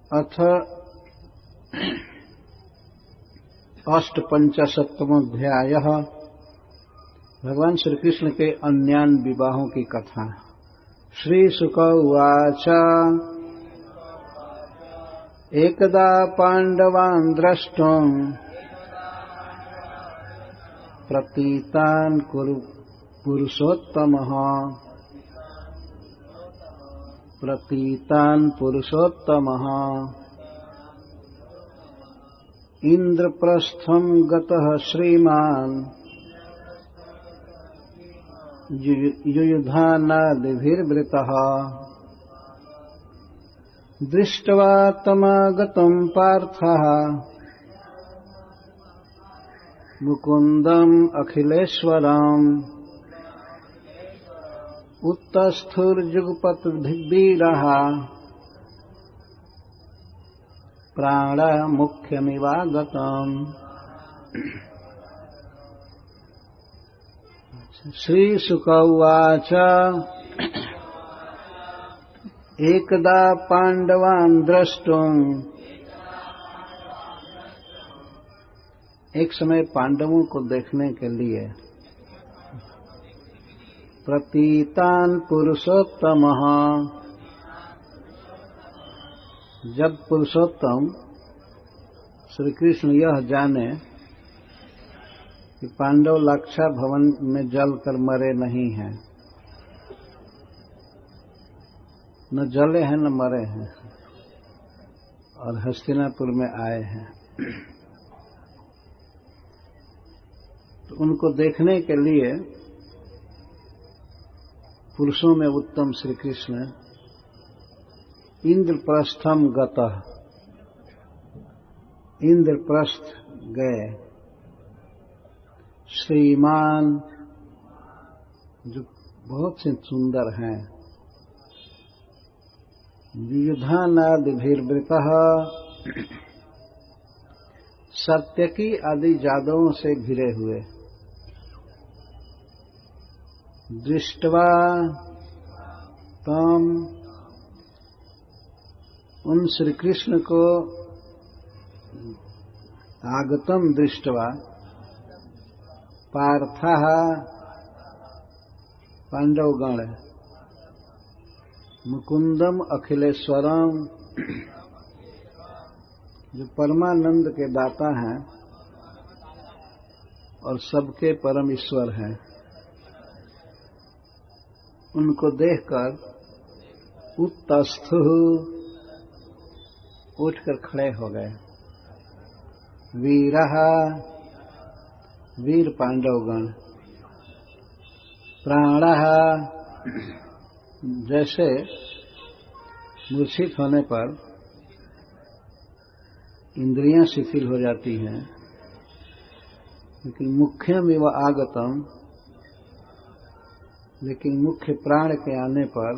अथ अष्टपंचशतमोऽध्यायः। भगवान श्री कृष्ण के अन्यान विवाहों की कथा। श्री शुक उवाच एकदा पांडवान् द्रष्टुम् प्रतीतान् पुरुषोत्तमः इंद्रप्रस्थं गतः श्रीमान् युयुधानादिभिर्वृतः दृष्ट्वा तमागतं पार्थः मुकुन्दम् अखिलेश्वरम् उत्तस्थुर्जुगपद्भिर्वीरः प्राणमुख्यमिवागतम्। श्रीशुक उवाच एकदा पांडवान् द्रष्टुम्। एक समय पांडवों को देखने के लिए प्रतीतान् पुरुषोत्तमः। जब पुरुषोत्तम श्री कृष्ण यह जाने कि पांडव लाक्षा भवन में जलकर मरे नहीं हैं, न जले हैं न मरे हैं, और हस्तिनापुर में आए हैं, तो उनको देखने के लिए पुरुषों में उत्तम श्री कृष्ण इंद्रप्रस्थम गतः, इंद्रप्रस्थ गए। श्रीमान जो बहुत से सुंदर हैं, युयुधानादिभिर्वृतः सत्यकी आदि जादवों से घिरे हुए। दृष्ट्वा तम उन श्री कृष्ण को आगतम दृष्ट्वा पार्थः पांडवगण मुकुंदम अखिलेश्वरम जो परमानंद के दाता हैं और सबके परम ईश्वर हैं, उनको देखकर उत्तस्थु उठकर खड़े हो गए। वीरः वीर पांडवगण, प्राणः जैसे मूर्छित होने पर इंद्रियां शिथिल हो जाती हैं, लेकिन मुख्यम एव आगतम, लेकिन मुख्य प्राण के आने पर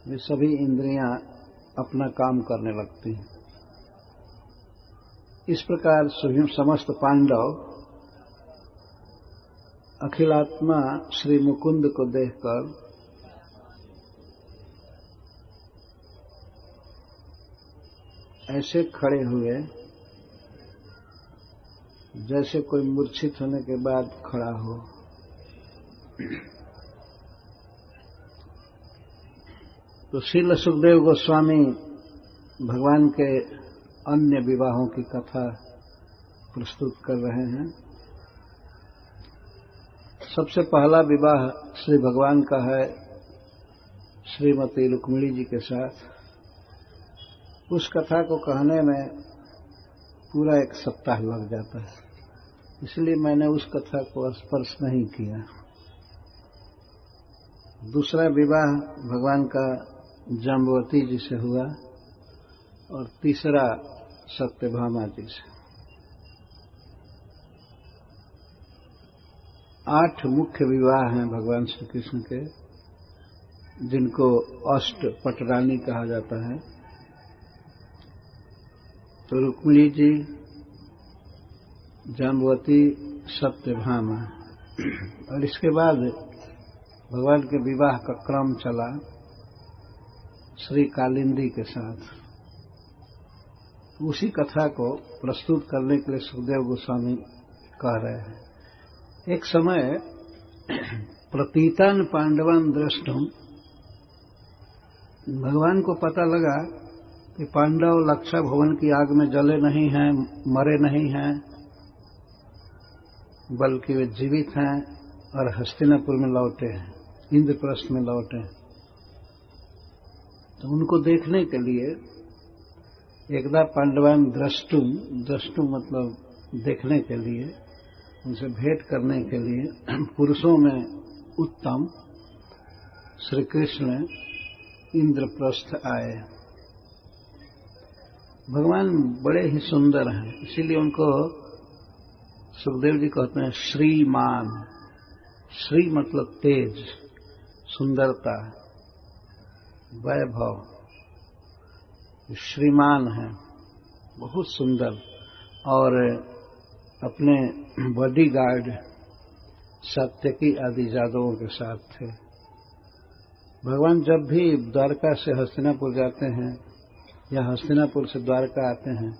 वे सभी इंद्रियां अपना काम करने लगती हैं। इस प्रकार समस्त पांडव अखिलात्मा श्री मुकुंद को देखकर ऐसे खड़े हुए जैसे कोई मूर्छित होने के बाद खड़ा हो। तो श्रील सुखदेव गोस्वामी भगवान के अन्य विवाहों की कथा प्रस्तुत कर रहे हैं। सबसे पहला विवाह श्री भगवान का है श्रीमती रुक्मिणी जी के साथ। उस कथा को कहने में पूरा एक सप्ताह लग जाता है, इसलिए मैंने उस कथा को स्पर्श नहीं किया। दूसरा विवाह भगवान का जाम्बवती जी से हुआ और तीसरा सत्यभामा जी से। 8 मुख्य विवाह हैं भगवान श्री कृष्ण के, जिनको अष्ट पटरानी कहा जाता है। तो रुक्मिणी जी, जाम्बवती, सत्यभामा, और इसके बाद भगवान के विवाह का क्रम चला। श्री कालिंदी के साथ। उसी कथा को प्रस्तुत करने के लिए सुखदेव गोस्वामी कह रहे हैं। एक समय प्रतीतान पांडवान द्रष्टुम, भगवान को पता लगा कि पांडव लक्षा भवन की आग में जले नहीं हैं, मरे नहीं हैं, बल्कि वे जीवित हैं और हस्तिनापुर में लौटे हैं, इंद्रप्रस्थ में लौटे हैं। तो उनको देखने के लिए एकदा पांडवान द्रष्टुम मतलब देखने के लिए, उनसे भेंट करने के लिए पुरुषों में उत्तम श्री कृष्ण इंद्रप्रस्थ आए। भगवान बड़े ही सुंदर हैं, इसीलिए उनको सुखदेव जी कहते हैं श्रीमान। श्री मतलब तेज, सुंदरता, वैभव। श्रीमान है, बहुत सुंदर। और अपने बॉडीगार्ड सात्यकी आदि यादवों के साथ थे। भगवान जब भी द्वारका से हस्तिनापुर जाते हैं या हस्तिनापुर से द्वारका आते हैं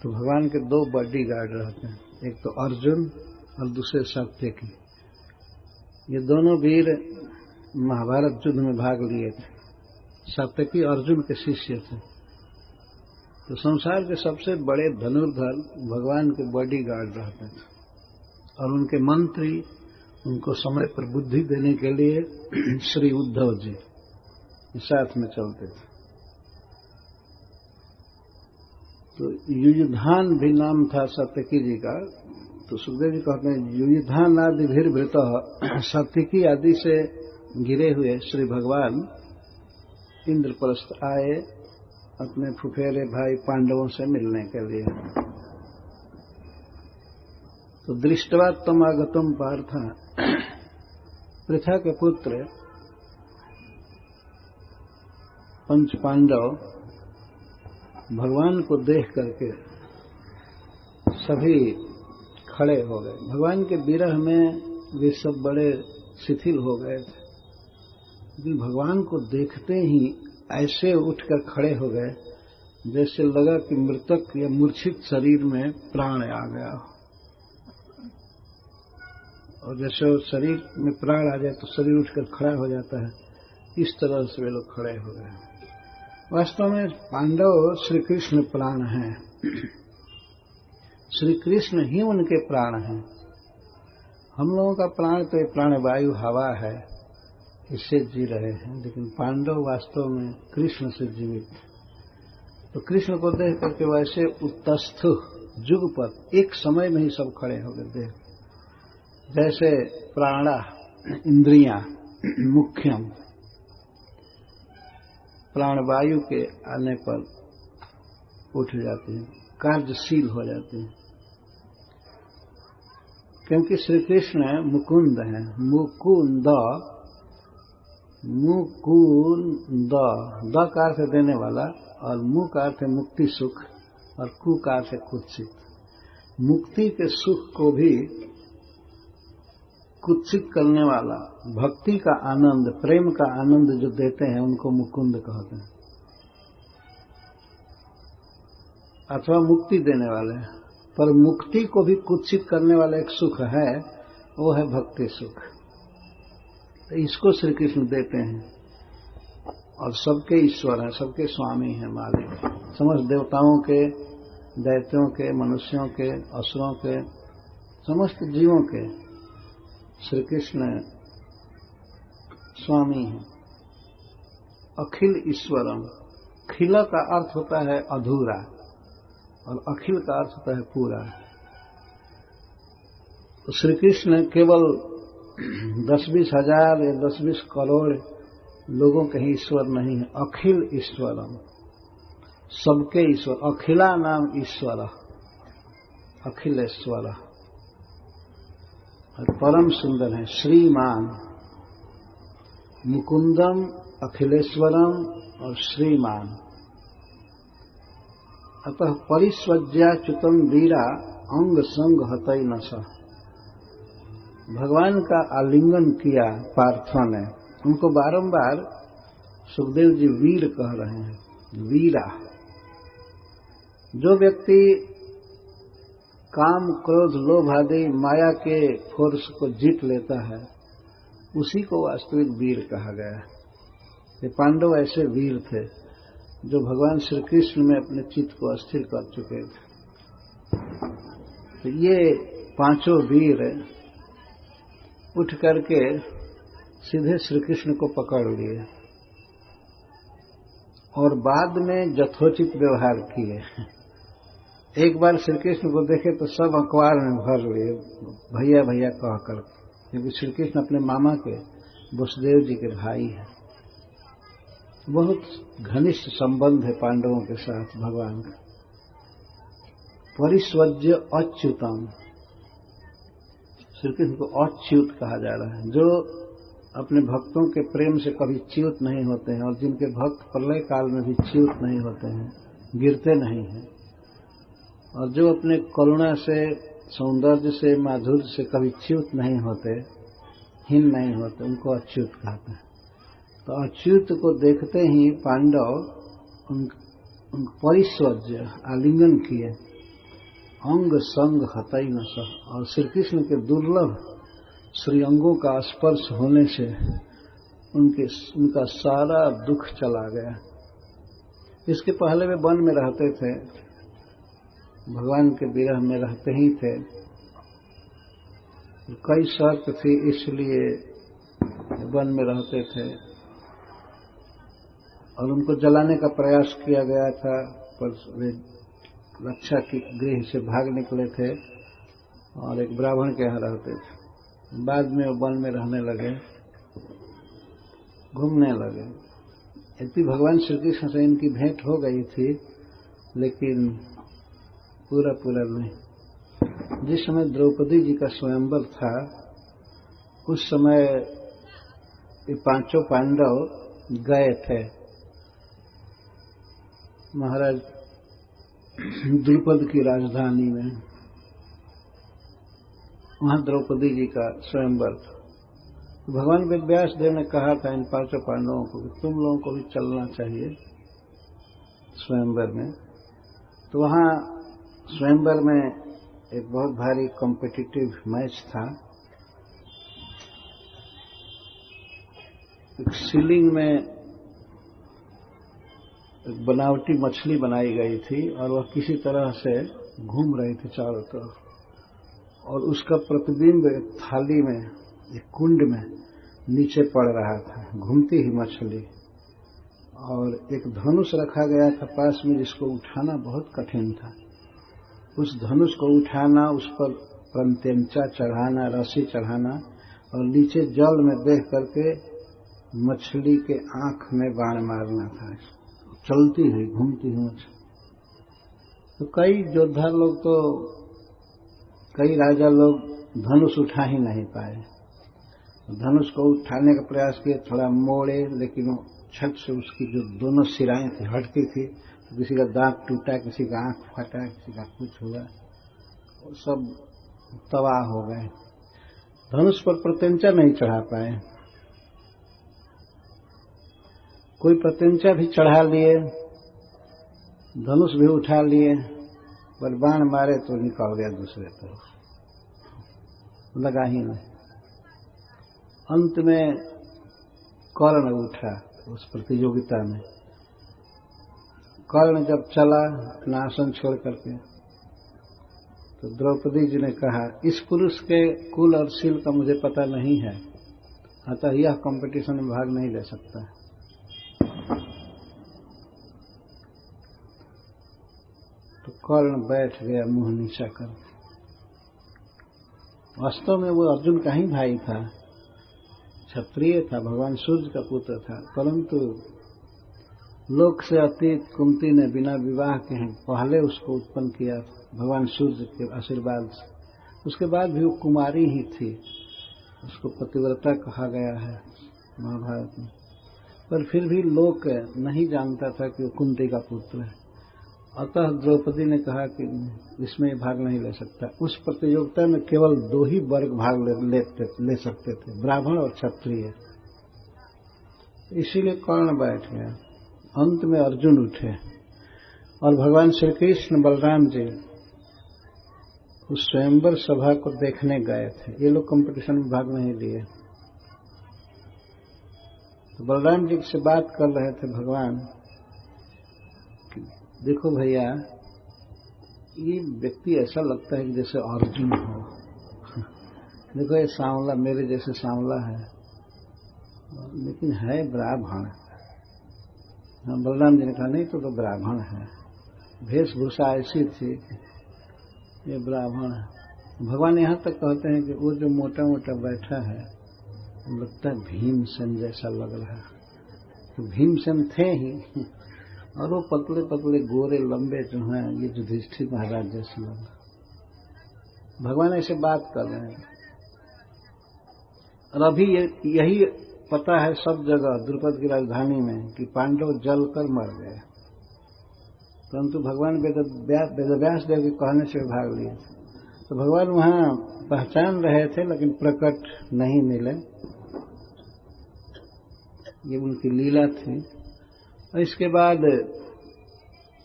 तो भगवान के दो बॉडीगार्ड रहते हैं, एक तो अर्जुन और दूसरे सात्यकी। ये दोनों वीर महाभारत युद्ध में भाग लिए थे। सात्यकी अर्जुन के शिष्य थे। तो संसार के सबसे बड़े धनुर्धर भगवान के बॉडीगार्ड रहते थे और उनके मंत्री उनको समय पर बुद्धि देने के लिए श्री उद्धव जी साथ में चलते थे। तो युयुधान भी नाम था सात्यकी जी का। तो सुखदेव जी कहते हैं युयुधान आदि भीर्भृत, सात्यकी आदि से घिरे हुए श्री भगवान इंद्रप्रस्थ आए अपने फुफेरे भाई पांडवों से मिलने के लिए। तो दृष्टवा तम आगतम पार्थ, पृथा के पुत्र पंच पांडव भगवान को देख करके सभी खड़े हो गए। भगवान के विरह में वे सब बड़े शिथिल हो गए थे, लेकिन भगवान को देखते ही ऐसे उठकर खड़े हो गए जैसे लगा कि मृतक या मूर्छित शरीर में प्राण आ गया हो। और जैसे शरीर में प्राण आ जाए तो शरीर उठकर खड़ा हो जाता है, इस तरह से वे लोग खड़े हो गए। वास्तव में पांडव श्री कृष्ण प्राण हैं, श्री कृष्ण ही उनके प्राण हैं। हम लोगों का प्राण तो ये प्राणवायु हवा है, इससे जी रहे हैं, लेकिन पांडव वास्तव में कृष्ण से जीवित। तो कृष्ण को देख करके वैसे उत्तस्थ जुगपथ एक समय में ही सब खड़े हो गए। देख जैसे प्राणा इंद्रियां मुख्यम प्राणवायु के आने पर उठ जाती हैं, कार्यशील हो जाती हैं। क्योंकि श्री कृष्ण मुकुंद हैं। मुकुंद, मुकुंद द का अर्थ देने वाला और मु का अर्थ मुक्ति सुख और कु का अर्थ कुत्सित। मुक्ति के सुख को भी कुत्सित करने वाला, भक्ति का आनंद, प्रेम का आनंद जो देते हैं उनको मुकुंद कहते हैं, अथवा मुक्ति देने वाले। पर मुक्ति को भी कुत्सित करने वाला एक सुख है, वो है भक्ति सुख। तो इसको श्री कृष्ण देते हैं और सबके ईश्वर हैं, सबके स्वामी हैं, मालिक। समस्त देवताओं के, दैत्यों के, मनुष्यों के, असुरों के, समस्त जीवों के श्री कृष्ण स्वामी हैं। अखिल ईश्वरम, खिल का अर्थ होता है अधूरा और अखिल का अर्थ होता है पूरा। तो श्री कृष्ण केवल 10-20 हजार या 10-20 करोड़ लोगों के ही ईश्वर नहीं है, अखिल ईश्वरम, सबके ईश्वर। अखिला नाम ईश्वर, अखिलेश्वर। और परम सुंदर है श्रीमान, मुकुंदम, अखिलेश्वरम और श्रीमान। अतः परिस्वज्याच्युतम वीरा अंग संग हतई न स। भगवान का आलिंगन किया पार्थों ने, उनको बारंबार सुखदेव जी वीर कह रहे हैं, वीरा। जो व्यक्ति काम, क्रोध, लोभ आदि माया के फोर्स को जीत लेता है उसी को वास्तविक वीर कहा गया है। ये पांडव ऐसे वीर थे जो भगवान श्री कृष्ण में अपने चित्त को स्थिर कर चुके थे। तो ये पांचों वीर उठ करके सीधे श्री कृष्ण को पकड़ लिए और बाद में यथोचित व्यवहार किए। एक बार श्री कृष्ण को देखे तो सब अखबार में भर लिए भैया भैया कहकर, क्योंकि श्री कृष्ण अपने मामा के वसुदेव जी के भाई हैं। बहुत घनिष्ठ संबंध है पांडवों के साथ भगवान का। परिस्वज्य अच्युतम, श्री कृष्ण को अच्युत कहा जा रहा है, जो अपने भक्तों के प्रेम से कभी च्युत नहीं होते हैं और जिनके भक्त प्रलय काल में भी च्युत नहीं होते हैं, गिरते नहीं हैं, और जो अपने करुणा से, सौंदर्य से, माधुर्य से कभी च्युत नहीं होते, हीन नहीं होते, उनको अच्युत कहते हैं। तो अच्युत को देखते ही पांडव उन परिस्वज्य आलिंगन किए, अंग संग हतई न सह, और श्री कृष्ण के दुर्लभ श्री अंगों का स्पर्श होने से उनका सारा दुख चला गया। इसके पहले वे वन में रहते थे, भगवान के विरह में रहते ही थे। कई शर्त थी, इसलिए वन में रहते थे और उनको जलाने का प्रयास किया गया था, पर वे रक्षा की गृह से भाग निकले थे और एक ब्राह्मण के यहाँ रहते थे। बाद में वो वन में रहने लगे, घूमने लगे। यदि भगवान श्री कृष्ण से इनकी भेंट हो गई थी, लेकिन पूरा नहीं। जिस समय द्रौपदी जी का स्वयंवर था, उस समय ये पांचों पांडव गए थे महाराज द्रुपद की राजधानी में। वहां द्रौपदी जी का स्वयंवर था। भगवान वेदव्यास देव ने कहा था इन पांचों पांडवों को कि तुम लोगों को भी चलना चाहिए स्वयंवर में। तो वहां स्वयंवर में एक बहुत भारी कॉम्पिटिटिव मैच था। एक सीलिंग में एक बनावटी मछली बनाई गई थी और वह किसी तरह से घूम रही थी चारों तरफ, और उसका प्रतिबिंब एक थाली में, एक कुंड में नीचे पड़ रहा था, घूमती ही मछली। और एक धनुष रखा गया था पास में, जिसको उठाना बहुत कठिन था। उस धनुष को उठाना, उस पर प्रत्यंचा चढ़ाना, रस्सी चढ़ाना, और नीचे जल में देख करके मछली के आंख में बाण मारना था, चलती हुई, घूमती हुई मछली। तो कई योद्धा लोग, तो कई राजा लोग धनुष उठा ही नहीं पाए। धनुष को उठाने का प्रयास किए, थोड़ा मोड़े, लेकिन वो छट से उसकी जो दोनों सिराएं थी हटती थी। तो किसी का दांत टूटा, किसी का आंख फटा, किसी का कुछ हुआ, वो सब तबाह हो गए। धनुष पर प्रत्यंचा नहीं चढ़ा पाए। कोई प्रत्यंचा भी चढ़ा लिए, धनुष भी उठा लिए, पर बाण मारे तो निकल गया दूसरे तरफ, लगा ही नहीं। अंत में कर्ण उठा उस प्रतियोगिता में। कर्ण जब चला अपना आसन छोड़ करके, तो द्रौपदी जी ने कहा, इस पुरुष के कुल और शील का मुझे पता नहीं है, अतः यह कंपटीशन में भाग नहीं ले सकता। तो कर्ण बैठ गया मुंह नीचा कर। वास्तव में वो अर्जुन का ही भाई था, क्षत्रिय था, भगवान सूर्य का पुत्र था, परंतु लोक से अतीत कुंती ने बिना विवाह के पहले उसको उत्पन्न किया भगवान सूर्य के आशीर्वाद से। उसके बाद भी वो कुमारी ही थी, उसको पतिव्रता कहा गया है महाभारत में। पर फिर भी लोक नहीं जानता था कि वो कुंती का पुत्र है। अतः द्रौपदी ने कहा कि इसमें भाग नहीं ले सकता। उस प्रतियोगिता में केवल 2 ही वर्ग भाग ले सकते थे, ब्राह्मण और क्षत्रिय। इसीलिए कर्ण बैठ गया। अंत में अर्जुन उठे और भगवान श्री कृष्ण बलराम जी उस स्वयंवर सभा को देखने गए थे। ये लोग कंपटीशन में भाग नहीं लिए। तो बलराम जी से बात कर रहे थे भगवान कि देखो भैया, ये व्यक्ति ऐसा लगता है कि जैसे अर्जुन हो। देखो ये सांवला, मेरे जैसे सांवला है, लेकिन है ब्राह्मण। हाँ, बलराम जी ने कहा नहीं तो ब्राह्मण है, वेशभूषा ऐसी थी, ये ब्राह्मण है। भगवान यहाँ तक कहते हैं कि वो जो मोटा मोटा बैठा है लगता है भीमसेन जैसा लग रहा है। तो भीमसेन थे ही, और वो पतले पतले गोरे लंबे जो हैं ये युधिष्ठिर महाराज जैसे लग। भगवान ऐसे बात कर रहे हैं। और अभी यही पता है सब जगह द्रुपद की राजधानी में कि पांडव जलकर मर गए, परंतु भगवान वेदव्यास देव के कहने से भाग लिए थे। तो भगवान वहां पहचान रहे थे लेकिन प्रकट नहीं मिले। ये उनकी लीला थी। और इसके बाद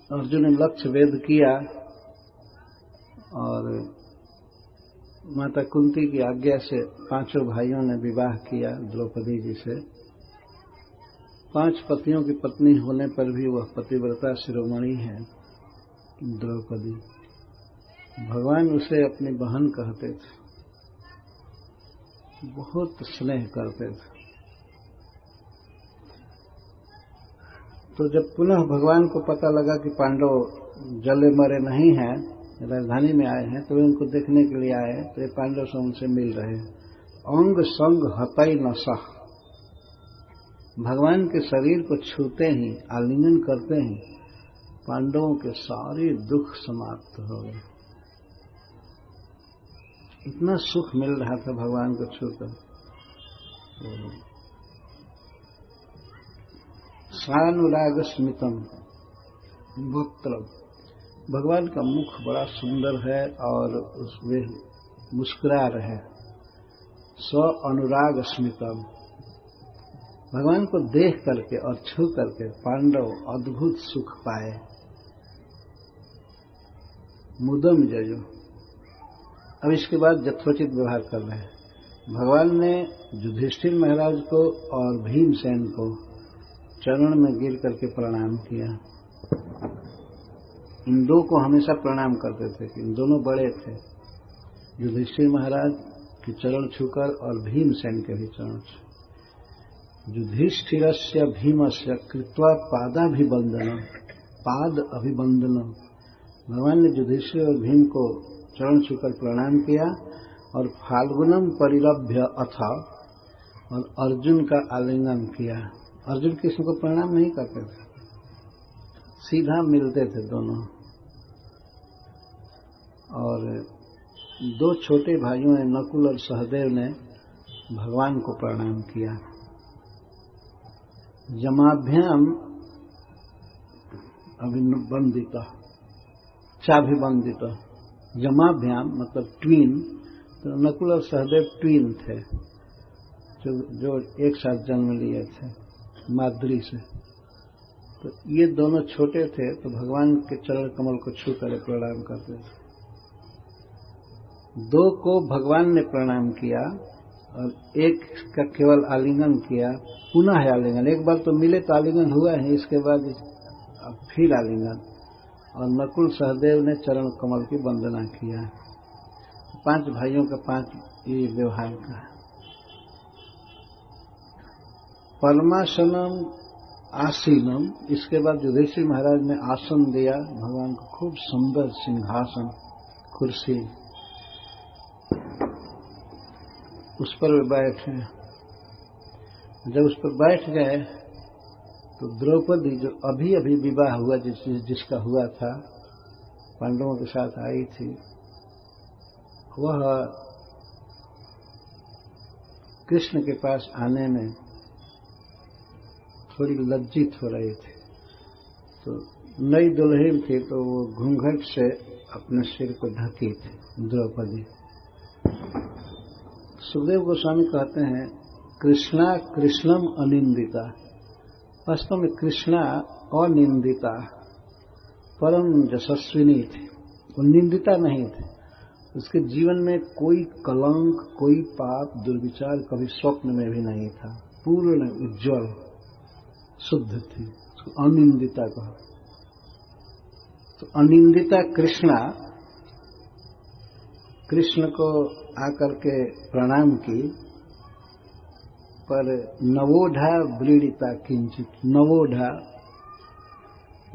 अर्जुन ने लक्ष्य वेद किया और माता कुंती की आज्ञा से पांचों भाइयों ने विवाह किया द्रौपदी जी से। 5 पतियों की पत्नी होने पर भी वह पतिव्रता शिरोमणि है द्रौपदी। भगवान उसे अपनी बहन कहते थे, बहुत स्नेह करते थे। तो जब पुनः भगवान को पता लगा कि पांडव जले मरे नहीं हैं, राजधानी में आए हैं, तो वे उनको देखने के लिए आए। तो ये पांडव से उनसे मिल रहे। अंग संग हतई न सह, भगवान के शरीर को छूते ही, आलिंगन करते ही पांडवों के सारे दुख समाप्त हो गए। इतना सुख मिल रहा था भगवान को छूकर। सानुराग स्मितम वक्त्र, भगवान का मुख बड़ा सुंदर है और उसमें मुस्कुरा रहे। स अनुराग स्मितम, भगवान को देख करके और छू करके पांडव अद्भुत सुख पाए। मुदम जयो, अब इसके बाद यथोचित व्यवहार कर रहे हैं। भगवान ने युधिष्ठिर महाराज को और भीमसेन को चरण में गिर करके प्रणाम किया। इन दो को हमेशा प्रणाम करते थे कि इन दोनों बड़े थे, युधिष्ठिर महाराज के चरण छूकर और भीमसेन के भी चरण छू। युधिष्ठिरस्य भीमस्य कृत्वा पादाभिवंदनम, पाद अभिवंदनम, भगवान ने युधिष्ठिर और भीम को चरण छूकर प्रणाम किया। और फाल्गुनम परिरभ्य अथ, और अर्जुन का आलिंगन किया। अर्जुन किसी को प्रणाम नहीं करते थे, सीधा मिलते थे दोनों। और 2 छोटे भाइयों ने, नकुल और सहदेव ने भगवान को प्रणाम किया। जमाभ्याम अभिवंदित, चाभिवंदित, जमाभ्याम मतलब ट्वीन। तो नकुल और सहदेव ट्वीन थे जो एक साथ जन्म लिए थे माद्री से। तो ये दोनों छोटे थे, तो भगवान के चरण कमल को छू कर प्रणाम करते थे। 2 को भगवान ने प्रणाम किया और एक का केवल आलिंगन किया। पुनः है आलिंगन, एक बार तो मिले तो आलिंगन हुआ है, इसके बाद फिर आलिंगन। और नकुल सहदेव ने चरण कमल की वंदना किया। 5 भाइयों का 5 ये व्यवहार का। परमासनम आसीनम, इसके बाद युधिष्ठिर महाराज ने आसन दिया भगवान को, खूब सुंदर सिंहासन कुर्सी, उस पर वे बैठे। जब उस पर बैठ गए तो द्रौपदी जो अभी अभी विवाह हुआ जिसका हुआ था, पांडवों के साथ आई थी, वह कृष्ण के पास आने में थोड़ी लज्जित हो रही थी। तो नई दुल्हन थी तो वो घूंघट से अपने सिर को ढकी थी द्रौपदी। सुखदेव गोस्वामी कहते हैं, कृष्णा कृष्णम अनिंदिता, वास्तव में कृष्णा अनिंदिता परम यशस्विनी थी, वो निंदिता नहीं थे। उसके जीवन में कोई कलंक, कोई पाप, दुर्विचार कभी स्वप्न में भी नहीं था। पूर्ण उज्ज्वल शुद्ध थी, उसको अनिंदिता कहा। तो अनिंदिता कृष्णा कृष्ण को आकर के प्रणाम की, पर नवोढ़ा व्रीडिता किंचित, नवोढ़ा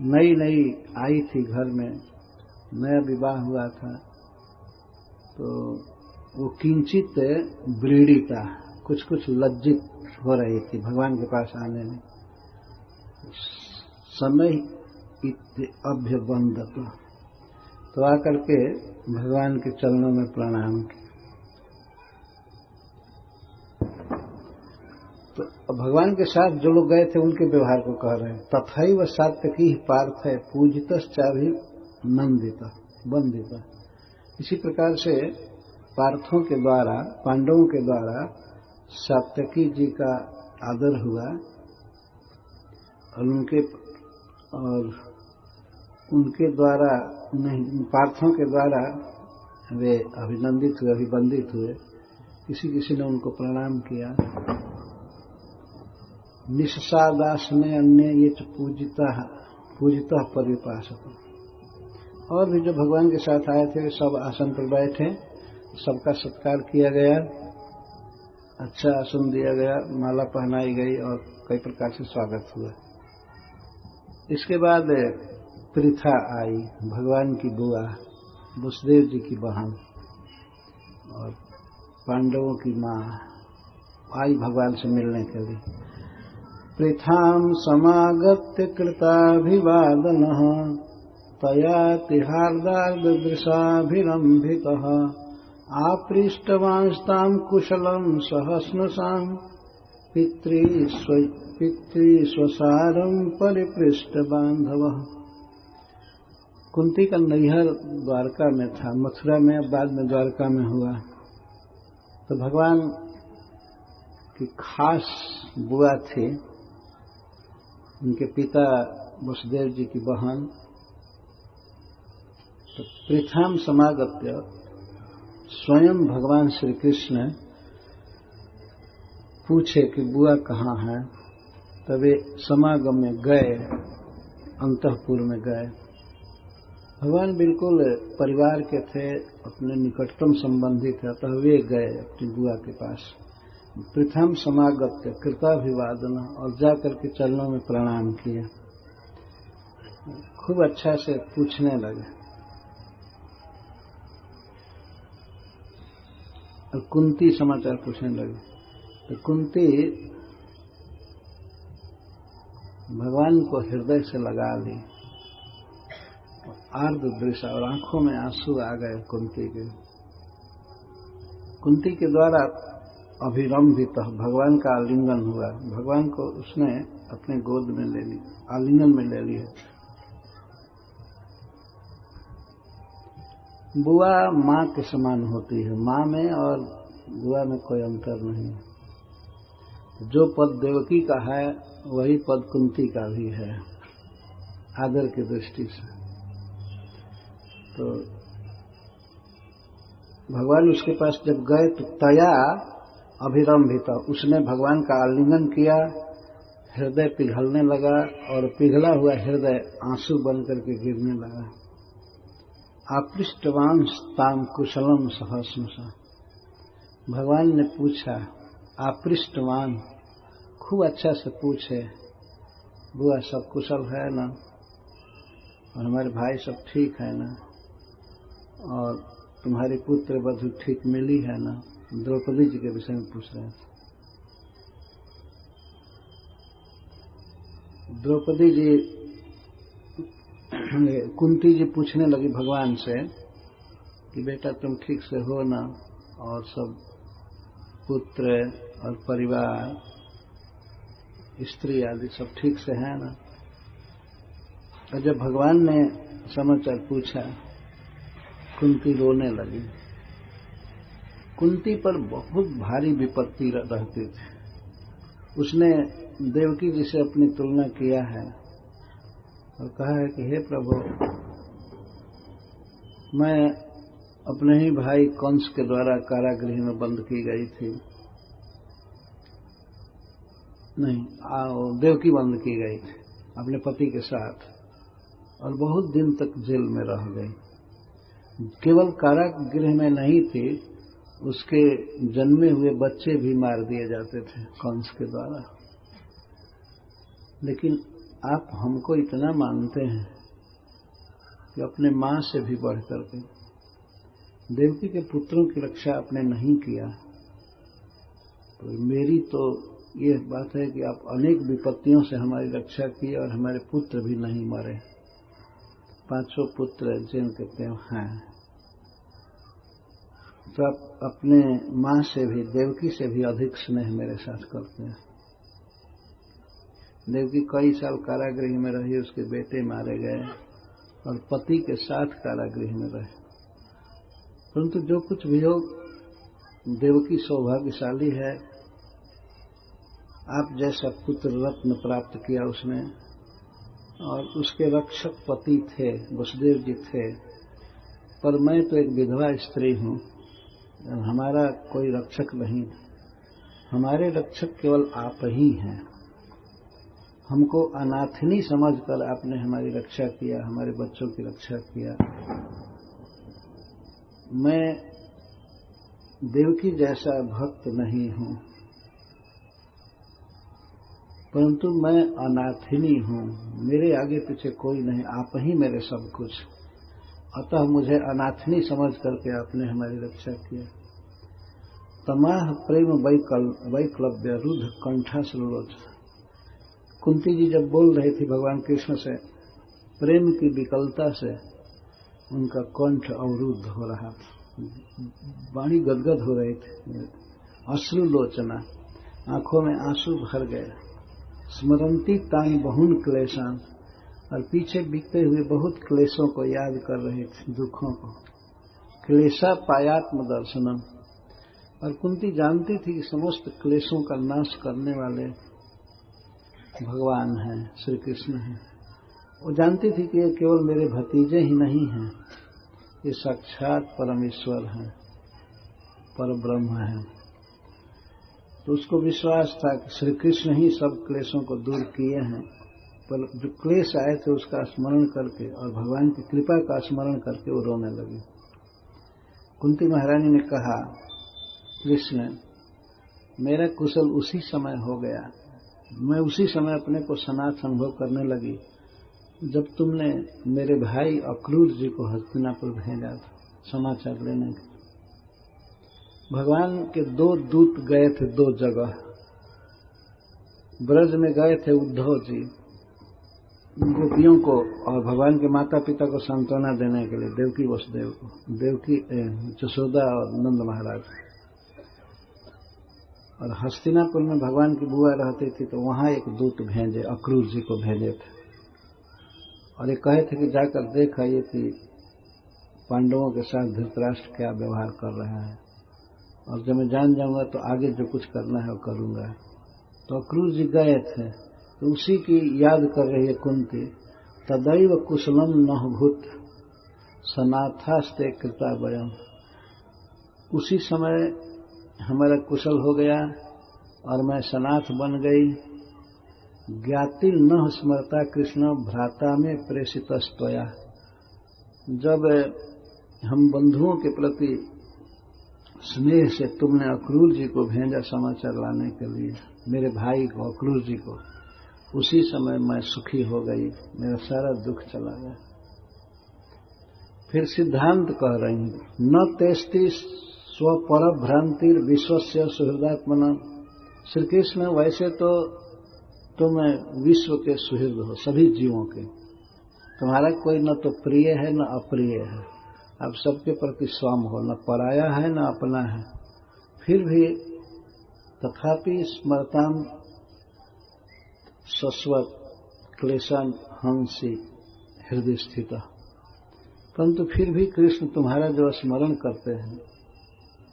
नई नई आई थी घर में, नया विवाह हुआ था, तो वो किंचित व्रीडिता, कुछ कुछ लज्जित हो रही थी भगवान के पास आने में। समय अभ्यबंधत, तो आकर के भगवान के चरणों में प्रणाम किया। तो भगवान के साथ जो लोग गए थे उनके व्यवहार को कह रहे हैं। तथैव सात्यकी पार्थ है पूजितश्चाभि नंदिता वंदिता। इसी प्रकार से पार्थों के द्वारा, पांडवों के द्वारा सात्यकी जी का आदर हुआ और उनके द्वारा नहीं, पार्थों के द्वारा वे अभिनंदित हुए, अभिवंदित हुए। किसी किसी ने उनको प्रणाम किया। निस्सादास में अन्य ये पूजिता परिपासक। और भी जो भगवान के साथ आए थे वे सब आसन पर बैठे, सबका सत्कार किया गया, अच्छा आसन दिया गया, माला पहनाई गई और कई प्रकार से स्वागत हुआ। इसके बाद पृथा आई, भगवान की बुआ, वसुदेव जी की बहन और पांडवों की मां आई भगवान से मिलने के लिए। पृथाम समागत्य कृताभिवादनः तया तिहार्दार्दृशाभिरम्भितः आपृष्टवांस्तां कुशलं सहस्नुषां पितृस्वसारं परिपृष्ट बांधवः। कुंती का नैहर द्वारका में था, मथुरा में, बाद में द्वारका में हुआ। तो भगवान की खास बुआ थी, उनके पिता वसुदेव जी की बहन। तो पृथाम समागत्य, स्वयं भगवान श्री कृष्ण पूछे कि बुआ कहाँ है, तब समागम में गए, अंतःपुर में गए। भगवान बिल्कुल परिवार के थे, अपने निकटतम संबंधी थे, अतः वे गए अपनी बुआ के पास। प्रथम समागत्य कृताभिवादन, और जाकर के चरणों में प्रणाम किया। खूब अच्छा से पूछने लगे। और कुंती समाचार पूछने लगी। तो कुंती भगवान को हृदय से लगा ली, आर्द दृशा, और आंखों में आंसू आ गए कुंती के। कुंती के द्वारा अभिरंभित, भगवान का आलिंगन हुआ। भगवान को उसने अपने गोद में ले ली, आलिंगन में ले लिया। बुआ माँ के समान होती है, माँ में और बुआ में कोई अंतर नहीं। जो पद देवकी का है वही पद कुंती का भी है, आदर की दृष्टि से। तो भगवान उसके पास जब गए तो तया अभिरंभित, उसने भगवान का आलिंगन किया, हृदय पिघलने लगा और पिघला हुआ हृदय आंसू बन करके गिरने लगा। आपृष्टवांस ताम कुशलम सहस्नुषा, भगवान ने पूछा, आपृष्टवान, खूब अच्छा से पूछे, बुआ सब कुशल है ना, और हमारे भाई सब ठीक है ना, और तुम्हारी पुत्र वधु ठीक मिली है ना। द्रौपदी जी के विषय में पूछ रहे थे। द्रौपदी जी, कुंती जी पूछने लगी भगवान से कि बेटा तुम ठीक से हो ना, और सब पुत्र और परिवार, स्त्री आदि सब ठीक से है ना। और जब भगवान ने समाचार पूछा, कुंती रोने लगी। कुंती पर बहुत भारी विपत्ति रहती थी। उसने देवकी जी से अपनी तुलना किया है और कहा है कि हे प्रभु, मैं अपने ही भाई कंस के द्वारा कारागृह में बंद की गई थी, नहीं, देवकी बंद की गई थी अपने पति के साथ और बहुत दिन तक जेल में रह गई। केवल कारागृह में नहीं थी, उसके जन्मे हुए बच्चे भी मार दिए जाते थे कंस के द्वारा। लेकिन आप हमको इतना मानते हैं कि अपने मां से भी बढ़ करके देवकी के पुत्रों की रक्षा आपने नहीं किया, तो मेरी तो ये बात है कि आप अनेक विपत्तियों से हमारी रक्षा की और हमारे पुत्र भी नहीं मरे। 5 पुत्र जिनके हैं, तो आप अपने मां से भी, देवकी से भी अधिक स्नेह मेरे साथ करते हैं। देवकी कई साल कारागृह में रही, उसके बेटे मारे गए और पति के साथ कारागृह में रहे। परंतु जो कुछ भी हो, देवकी सौभाग्यशाली है। आप जैसा पुत्र रत्न प्राप्त किया उसने, और उसके रक्षक पति थे, वसुदेव जी थे। पर मैं तो एक विधवा स्त्री हूं, हमारा कोई रक्षक नहीं, हमारे रक्षक केवल आप ही हैं। हमको अनाथनी समझकर आपने हमारी रक्षा किया, हमारे बच्चों की रक्षा किया। मैं देवकी जैसा भक्त नहीं हूं, परंतु मैं अनाथिनी हूं, मेरे आगे पीछे कोई नहीं, आप ही मेरे सब कुछ। अतः मुझे अनाथिनी समझ करके आपने हमारी रक्षा किया। तमाह प्रेम वैक्लव्य रुद्ध कंठा सुलोच। कुंती जी जब बोल रही थी भगवान कृष्ण से, प्रेम की विकलता से उनका कंठ अवरुद्ध हो रहा था, वाणी गदगद हो रही थी। अश्रुलोचना, आंखों में आंसू भर गए। स्मरंती तान बहुन क्लेशान, और पीछे बीते हुए बहुत क्लेशों को याद कर रहे थे, दुखों को। क्लेशा पायात्म दर्शनम, और कुंती जानती थी कि समस्त क्लेशों का नाश करने वाले भगवान हैं, श्री कृष्ण हैं। वो जानती थी कि ये केवल मेरे भतीजे ही नहीं हैं, ये साक्षात परमेश्वर हैं, परब्रह्म हैं। तो उसको विश्वास था कि श्री कृष्ण ही सब क्लेशों को दूर किए हैं। पर जो क्लेश आए थे उसका स्मरण करके और भगवान की कृपा का स्मरण करके वो रोने लगी। कुंती महारानी ने कहा, कृष्ण, मेरा कुशल उसी समय हो गया, मैं उसी समय अपने को सनाथ अनुभव करने लगी जब तुमने मेरे भाई अक्रूर जी को हस्तिनापुर भेजा था समाचार लेने के। भगवान के 2 दूत गए थे 2 जगह। ब्रज में गए थे उद्धव जी गोपियों को और भगवान के माता पिता को सांत्वना देने के लिए, देवकी वसुदेव को, देवकी यशोदा और नंद महाराज। और हस्तिनापुर में भगवान की बुआ रहती थी, तो वहां एक दूत भेजे, अक्रूर जी को भेजे थे और ये कहे थे कि जाकर देख आइए कि पांडवों के साथ धृतराष्ट्र क्या व्यवहार कर रहा है, और जब मैं जान जाऊंगा तो आगे जो कुछ करना है वो करूंगा। तो अक्रूर जी गए थे, तो उसी की याद कर रही है कुंती। तदैव कुशलम नहुभूत सनाथास्ते कृता वयम, उसी समय हमारा कुशल हो गया और मैं सनाथ बन गई। ज्ञाति न स्मरता कृष्ण भ्राता में प्रेषित स्तया, जब हम बंधुओं के प्रति स्नेह से तुमने अक्रूर जी को भेजा समाचार लाने के लिए, मेरे भाई को अक्रूर जी को, उसी समय मैं सुखी हो गई, मेरा सारा दुख चला गया। फिर सिद्धांत कह रही हूं, न तेस्ति स्वपर भ्रांतिर विश्वस्य सुहृदात्मना। श्री कृष्ण, वैसे तो तुम विश्व के सुहृद हो, सभी जीवों के, तुम्हारा कोई न तो प्रिय है न अप्रिय है, आप सबके प्रति स्वाम हो, न पराया है न अपना है। फिर भी तथापि स्मरताम शश्वत क्लेशान हंसी हृदय स्थित, परंतु फिर भी कृष्ण तुम्हारा जो स्मरण करते हैं,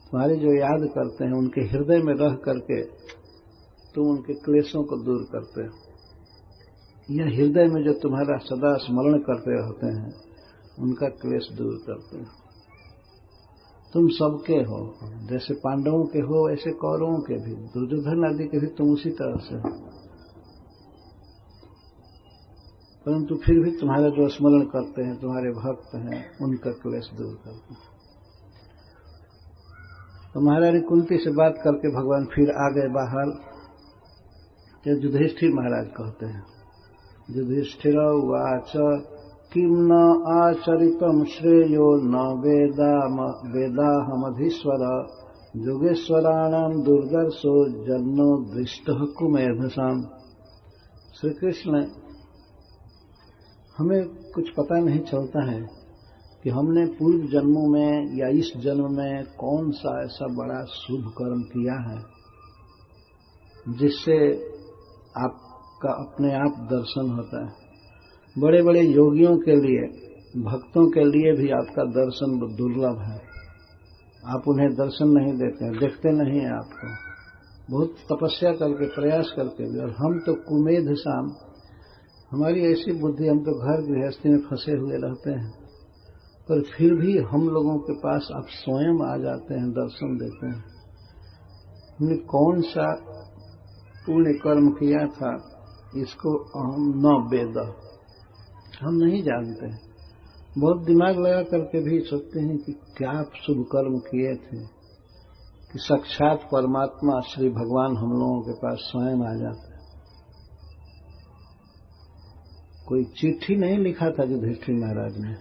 तुम्हारी जो याद करते हैं, उनके हृदय में रह करके तुम उनके क्लेशों को दूर करते हो। यह हृदय में जो तुम्हारा सदा स्मरण करते रहते हैं उनका क्लेश दूर करते हो। तुम सबके हो, जैसे पांडवों के हो वैसे कौरवों के भी, दुर्योधन आदि के भी तुम उसी तरह से हो। परंतु फिर भी तुम्हारा जो स्मरण करते हैं, तुम्हारे भक्त हैं, उनका क्लेश दूर करते हैं। तो महारानी कुंती से बात करके भगवान फिर आ गए बाहर। तो युधिष्ठिर महाराज कहते हैं, युधिष्ठिर उवाच किम न आचरितम श्रेयो न वेदाहमधीश्वर योगेश्वराणाम दुर्दर्शो जन्नो दृष्टः कुमेधसाम। श्री कृष्ण, हमें कुछ पता नहीं चलता है कि हमने पूर्व जन्मों में या इस जन्म में कौन सा ऐसा बड़ा शुभ कर्म किया है जिससे आपका अपने आप दर्शन होता है। बड़े बड़े योगियों के लिए, भक्तों के लिए भी आपका दर्शन दुर्लभ है। आप उन्हें दर्शन नहीं देते हैं, देखते नहीं हैं आपको, बहुत तपस्या करके, प्रयास करके भी। और हम तो कुमेध शाम, हमारी ऐसी बुद्धि, हम तो घर गृहस्थी में फंसे हुए रहते हैं, पर फिर भी हम लोगों के पास आप स्वयं आ जाते हैं, दर्शन देते हैं। हमने कौन सा पुण्य कर्म किया था, इसको हम न वेद, हम नहीं जानते। बहुत दिमाग लगा करके भी सोचते हैं कि क्या शुभ कर्म किए थे कि साक्षात परमात्मा श्री भगवान हम लोगों के पास स्वयं आ जाते। कोई चिट्ठी नहीं लिखा था युधिष्ठिर महाराज ने,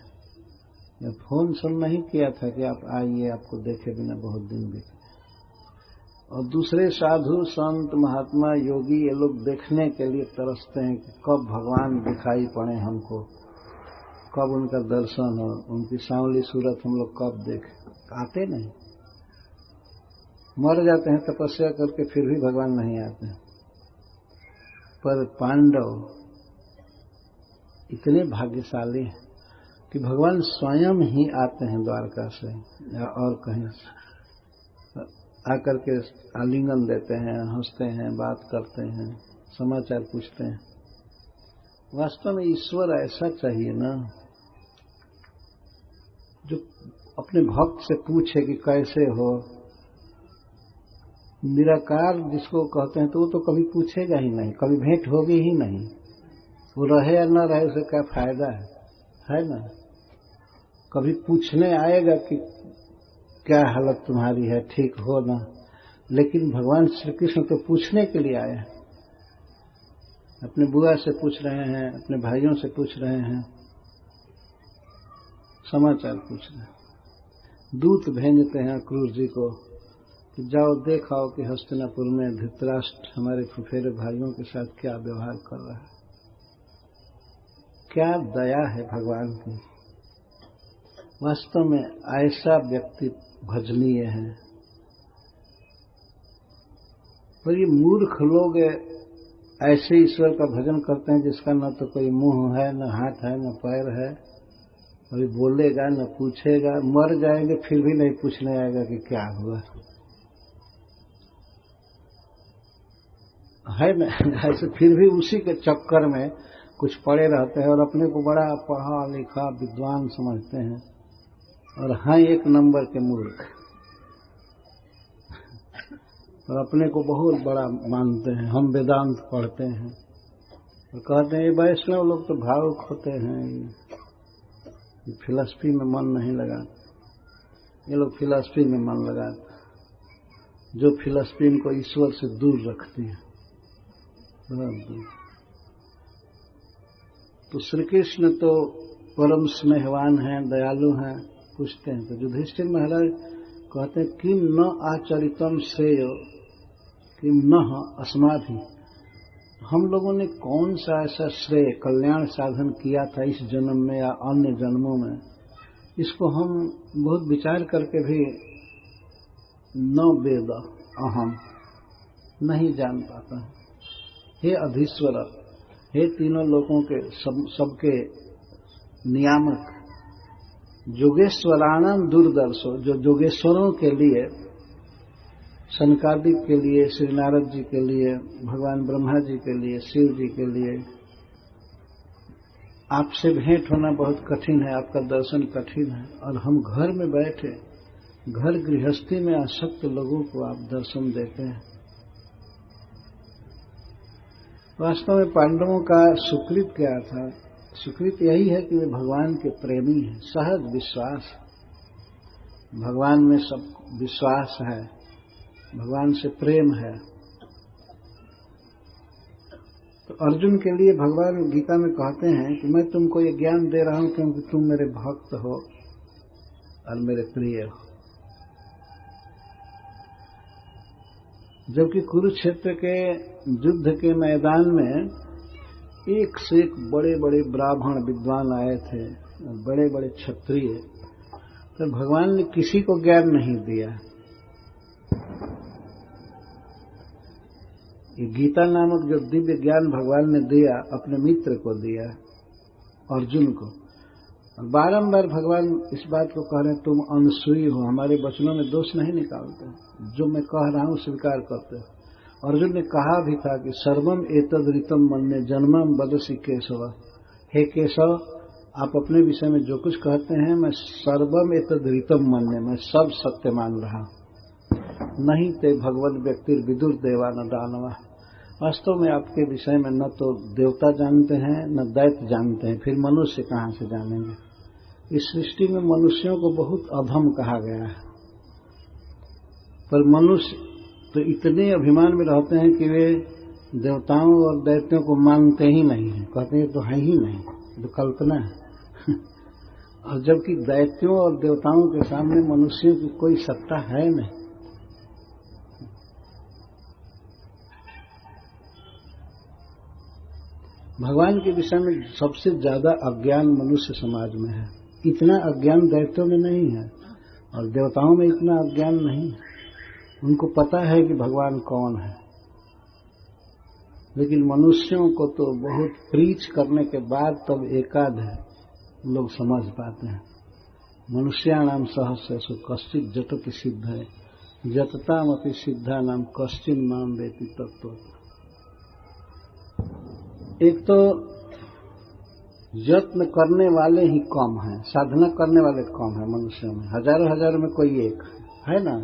या फोन नहीं किया था कि आप आइए, आपको देखे बिना बहुत दिन बीते। और दूसरे साधु संत महात्मा योगी ये लोग देखने के लिए तरसते हैं कि कब भगवान दिखाई पड़े हमको, कब उनका दर्शन हो, उनकी सांवली सूरत हम लोग कब देखें। आते नहीं, मर जाते हैं तपस्या करके, फिर भी भगवान नहीं आते। पर पांडव इतने भाग्यशाली हैं कि भगवान स्वयं ही आते हैं द्वारका से या और कहीं से, आकर के आलिंगन देते हैं, हंसते हैं, बात करते हैं, समाचार पूछते हैं। वास्तव में ईश्वर ऐसा चाहिए ना, जो अपने भक्त से पूछे कि कैसे हो। निराकार जिसको कहते हैं तो वो तो कभी पूछेगा ही नहीं, कभी भेंट होगी ही नहीं। वो रहे या न रहे उसे क्या फायदा है ना। कभी पूछने आएगा कि क्या हालत तुम्हारी है, ठीक हो ना। लेकिन भगवान श्री कृष्ण तो पूछने के लिए आए हैं। अपने बुआ से पूछ रहे हैं, अपने भाइयों से पूछ रहे हैं, समाचार पूछ रहे हैं। दूत भेजते हैं क्रूर जी को कि जाओ देखाओ कि हस्तिनापुर में धृतराष्ट्र हमारे फुफेरे भाइयों के साथ क्या व्यवहार कर रहा है। क्या दया है भगवान की। वास्तव में ऐसा व्यक्ति भजनीय है। पर ये मूर्ख लोग ऐसे ईश्वर का भजन करते हैं जिसका न तो कोई मुंह है, न हाथ है, न पैर है, और बोलेगा न पूछेगा। मर जाएंगे फिर भी नहीं पूछने आएगा कि क्या हुआ है न। ऐसे फिर भी उसी के चक्कर में कुछ पड़े रहते हैं और अपने को बड़ा पढ़ा लिखा विद्वान समझते हैं, और हैं एक नंबर के मूर्ख, और अपने को बहुत बड़ा मानते हैं। हम वेदांत पढ़ते हैं और कहते हैं ये वैष्णव लोग तो भावुक होते हैं, ये फिलॉसफी में मन नहीं लगाते। ये लोग फिलॉसफी में मन लगाते, जो फिलॉसफी इनको ईश्वर से दूर रखती है, बहुत दूर। तो श्री कृष्ण तो परम स्नेहवान हैं, दयालु हैं। पूछते हैं तो युधिष्ठिर महाराज कहते हैं किम न आचरितम श्रेयो किम न अस्माभि। हम लोगों ने कौन सा ऐसा श्रेय कल्याण साधन किया था इस जन्म में या अन्य जन्मों में, इसको हम बहुत विचार करके भी न वेद अहम नहीं जान पाता। हे अधीश्वर, हे तीनों लोगों के सबके नियामक, योगेश्वराणाम दुर्दर्शो, जो योगेश्वरों के लिए सनकादिक के लिए, श्री नारद जी के लिए, भगवान ब्रह्मा जी के लिए, शिव जी के लिए आपसे भेंट होना बहुत कठिन है, आपका दर्शन कठिन है, और हम घर में बैठे, घर गृहस्थी में आसक्त लोगों को आप दर्शन देते हैं। वास्तव में पांडवों का सुकृत क्या था? सुकृत यही है कि वे भगवान के प्रेमी हैं, सहज विश्वास, भगवान में सब विश्वास है, भगवान से प्रेम है। तो अर्जुन के लिए भगवान गीता में कहते हैं कि मैं तुमको ये ज्ञान दे रहा हूं क्योंकि तुम मेरे भक्त हो और मेरे प्रिय हो। जबकि कुरुक्षेत्र के युद्ध के मैदान में एक से एक बड़े बड़े ब्राह्मण विद्वान आए थे, बड़े बड़े क्षत्रिय, तो भगवान ने किसी को ज्ञान नहीं दिया। ये गीता नामक जो दिव्य ज्ञान भगवान ने दिया, अपने मित्र को दिया, अर्जुन को। और बारंबार भगवान इस बात को कह रहे हैं, तुम अनसुई हो, हमारे वचनों में दोष नहीं निकालते, जो मैं कह रहा हूं स्वीकार करते हो। अर्जुन ने कहा भी था कि सर्वम एतद ऋतम मन्ये जन्मम वदसि केशव। हे केशव, आप अपने विषय में जो कुछ कहते हैं, मैं सर्वम एतद ऋतम मन्ये, मैं सब सत्य मान रहा हूं। नहीं ते भगवत व्यक्ति विदुर देवा न दानवा। वास्तव में आपके विषय में न तो देवता जानते हैं न दैत्य जानते हैं, फिर मनुष्य कहां से जानेंगे। इस सृष्टि में मनुष्यों को बहुत अधम कहा गया है, पर मनुष्य तो इतने अभिमान में रहते हैं कि वे देवताओं और दैत्यों को मानते ही नहीं है, कहते हैं तो है ही नहीं, तो कल्पना है। और जबकि दैत्यों और देवताओं के सामने मनुष्यों की कोई सत्ता है नहीं। भगवान के विषय में सबसे ज्यादा अज्ञान मनुष्य समाज में है। इतना अज्ञान दैत्यों में नहीं है और देवताओं में इतना अज्ञान नहीं है। उनको पता है कि भगवान कौन है, लेकिन मनुष्यों को तो बहुत प्रीच करने के बाद तब एकाध लोग समझ पाते हैं। मनुष्याणाम सहस्रेषु कश्चित् जटति सिद्धये जततामपि सिद्धानाम कश्चिन् माम वेति तत्त्वम्। एक तो यत्न करने वाले ही कम हैं, साधना करने वाले कम हैं मनुष्यों में, हजारों हजारों में कोई एक है ना।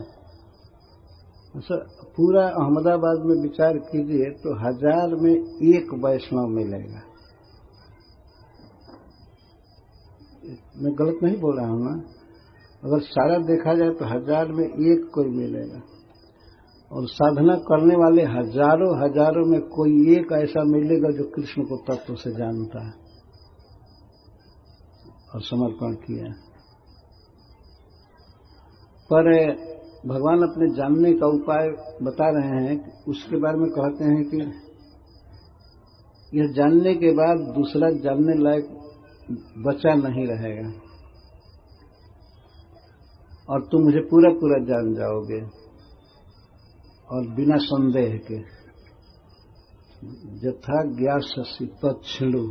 अच्छा, पूरा अहमदाबाद में विचार कीजिए तो 1000 में एक वैष्णव मिलेगा। मैं गलत नहीं बोल रहा हूं ना, अगर सारा देखा जाए तो 1000 में एक कोई मिलेगा, और साधना करने वाले हजारों हजारों में कोई एक ऐसा मिलेगा जो कृष्ण को तत्व से जानता है और समर्पण किया। पर भगवान अपने जानने का उपाय बता रहे हैं, उसके बारे में कहते हैं कि यह जानने के बाद दूसरा जानने लायक बचा नहीं रहेगा और तुम मुझे पूरा पूरा जान जाओगे और बिना संदेह के। यथा ज्ञास्यसि तच्छृणु,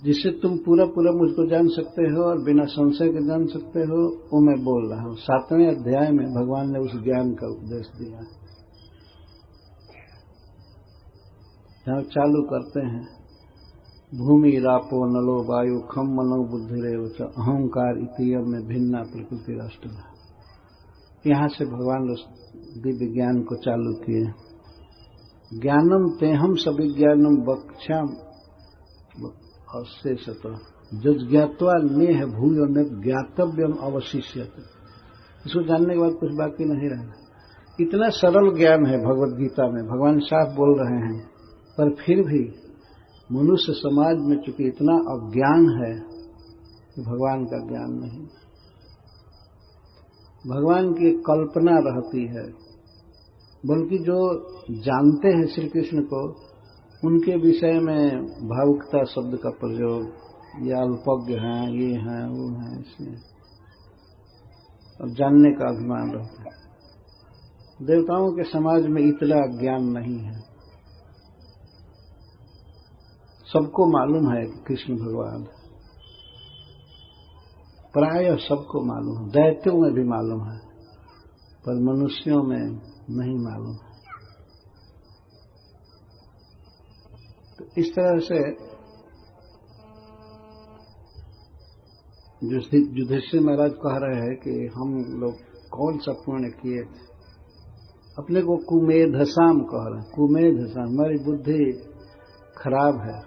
जिसे तुम पूरा पूरा मुझको जान सकते हो और बिना संशय के जान सकते हो, वो मैं बोल रहा हूं। 7वें अध्याय में भगवान ने उस ज्ञान का उपदेश दिया। जहां चालू करते हैं, भूमि रापो नलो वायु खम मनो बुद्धिरेव च अहंकार इतियम में भिन्ना प्रकृति राष्ट्र। यहां से भगवान दिव्य ज्ञान को चालू किए। ज्ञानम तेहम सविज्ञानम वक्ष्याम अशेषत ज्ञात्वा नेह भूयो न ज्ञातव्यम अवशिष्यते। इसको जानने के बाद कुछ बाकी नहीं रहा। इतना सरल ज्ञान है भगवद गीता में, भगवान साफ बोल रहे हैं, पर फिर भी मनुष्य समाज में चूंकि इतना अज्ञान है कि भगवान का ज्ञान नहीं, भगवान की कल्पना रहती है। बल्कि जो जानते हैं श्री कृष्ण को, उनके विषय में भावुकता शब्द का प्रयोग, या अल्पज्ञ हैं, ये हैं, वो हैं, इसमें और जानने का अभिमान रहता है। देवताओं के समाज में इतना ज्ञान नहीं है। सबको मालूम है कि कृष्ण भगवान, प्रायः सबको मालूम है, दैत्यों में भी मालूम है, पर मनुष्यों में नहीं मालूम। तो इस तरह से युधिष्ठिर महाराज कह रहे हैं कि हम लोग कौन सा पुण्य किए थे। अपने को कुमेधसाम कह रहे हैं। कुमेधसाम, हमारी बुद्धि खराब है,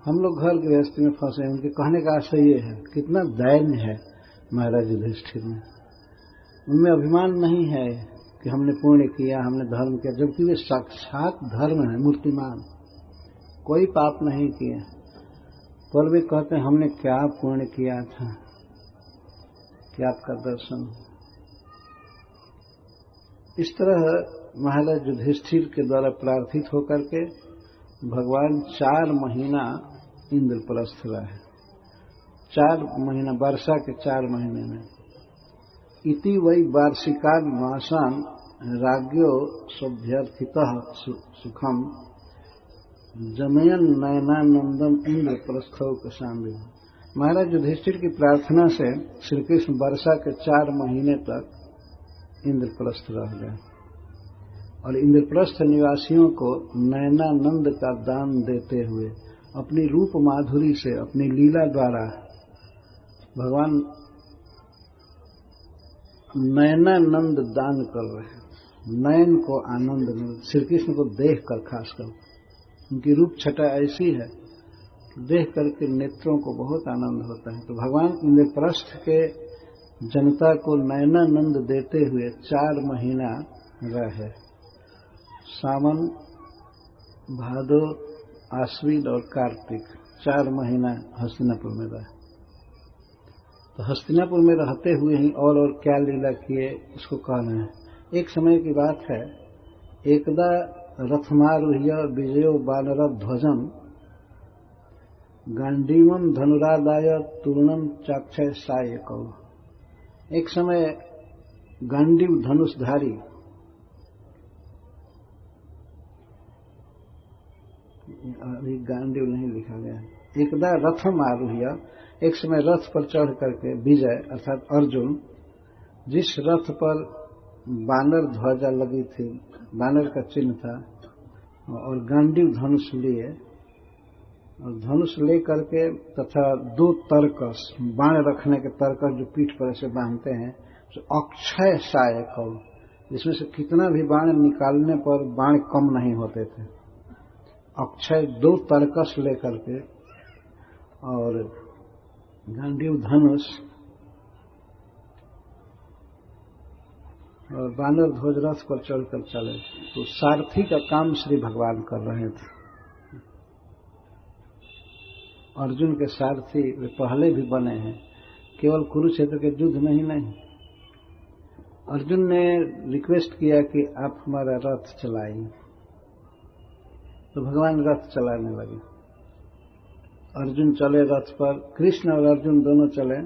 हम लोग घर गृहस्थी में फंसे। उनके कहने का आशय ये है, कितना दैन्य है महाराज युधिष्ठिर में। उनमें अभिमान नहीं है कि हमने पुण्य किया, हमने धर्म किया, जबकि वे साक्षात धर्म है, मूर्तिमान, कोई पाप नहीं किए। पर वे कहते हैं हमने क्या पुण्य किया था कि आपका दर्शन। इस तरह महाराज युधिष्ठिर के द्वारा प्रार्थित होकर के भगवान 4 महीना इंद्रप्रस्थ रहे। 4 महीना, वर्षा के 4 महीने में। इति वै वार्षिकान् मासान् राज्ञो सोऽभ्यर्थितः सुखम जनयन् नयनानंदम इंद्रप्रस्थौकशाम्बि। महाराज युधिष्ठिर की प्रार्थना से श्री कृष्ण वर्षा के 4 महीने तक इंद्रप्रस्थ रह गए और इंद्रप्रस्थ निवासियों को नयनानंद का दान देते हुए अपनी रूप माधुरी से, अपनी लीला द्वारा भगवान नयनानंद दान कर रहे हैं। नयन को आनंद मिल, श्री कृष्ण को देखकर, खासकर उनकी रूप छटा ऐसी है, देख करके नेत्रों को बहुत आनंद होता है। तो भगवान इंद्रप्रस्थ के जनता को नयनानंद देते हुए 4 महीना रहे। सावन, भादो, आश्विन और कार्तिक 4 महीना हस्तिनापुर में रहे। तो हस्तिनापुर में रहते हुए ही और क्या लीला किए उसको कहना है। एक समय की बात है, एकदा रथमारुह्य विजयो वानरध्वजम गांडीवम धनुरादाय तूर्णम चाक्षय सायकौ। एक समय गांडीव धनुषधारी अभी गांडीव नहीं लिखा गया है। एकदा रथम आरुह्य, एक समय रथ पर चढ़ करके विजय अर्थात अर्जुन, जिस रथ पर बानर ध्वजा लगी थी, बानर का चिन्ह था, और गांडीव धनुष लिए, और धनुष ले करके तथा 2 तरकस, बाण रखने के तरकस जो पीठ पर ऐसे बांधते हैं, तो अक्षय सायक, जिसमें से कितना भी बाण निकालने पर बाण कम नहीं होते थे। अक्षय 2 तरकस लेकर के और गांडीव धनुष और बानर ध्वज रथ पर चढ़कर चले। तो सारथी का काम श्री भगवान कर रहे थे। अर्जुन के सारथी वे पहले भी बने हैं, केवल कुरुक्षेत्र के युद्ध में ही नहीं। अर्जुन ने रिक्वेस्ट किया कि आप हमारा रथ चलाइए, तो भगवान रथ चलाने लगे। अर्जुन चले रथ पर, कृष्ण और अर्जुन दोनों चले।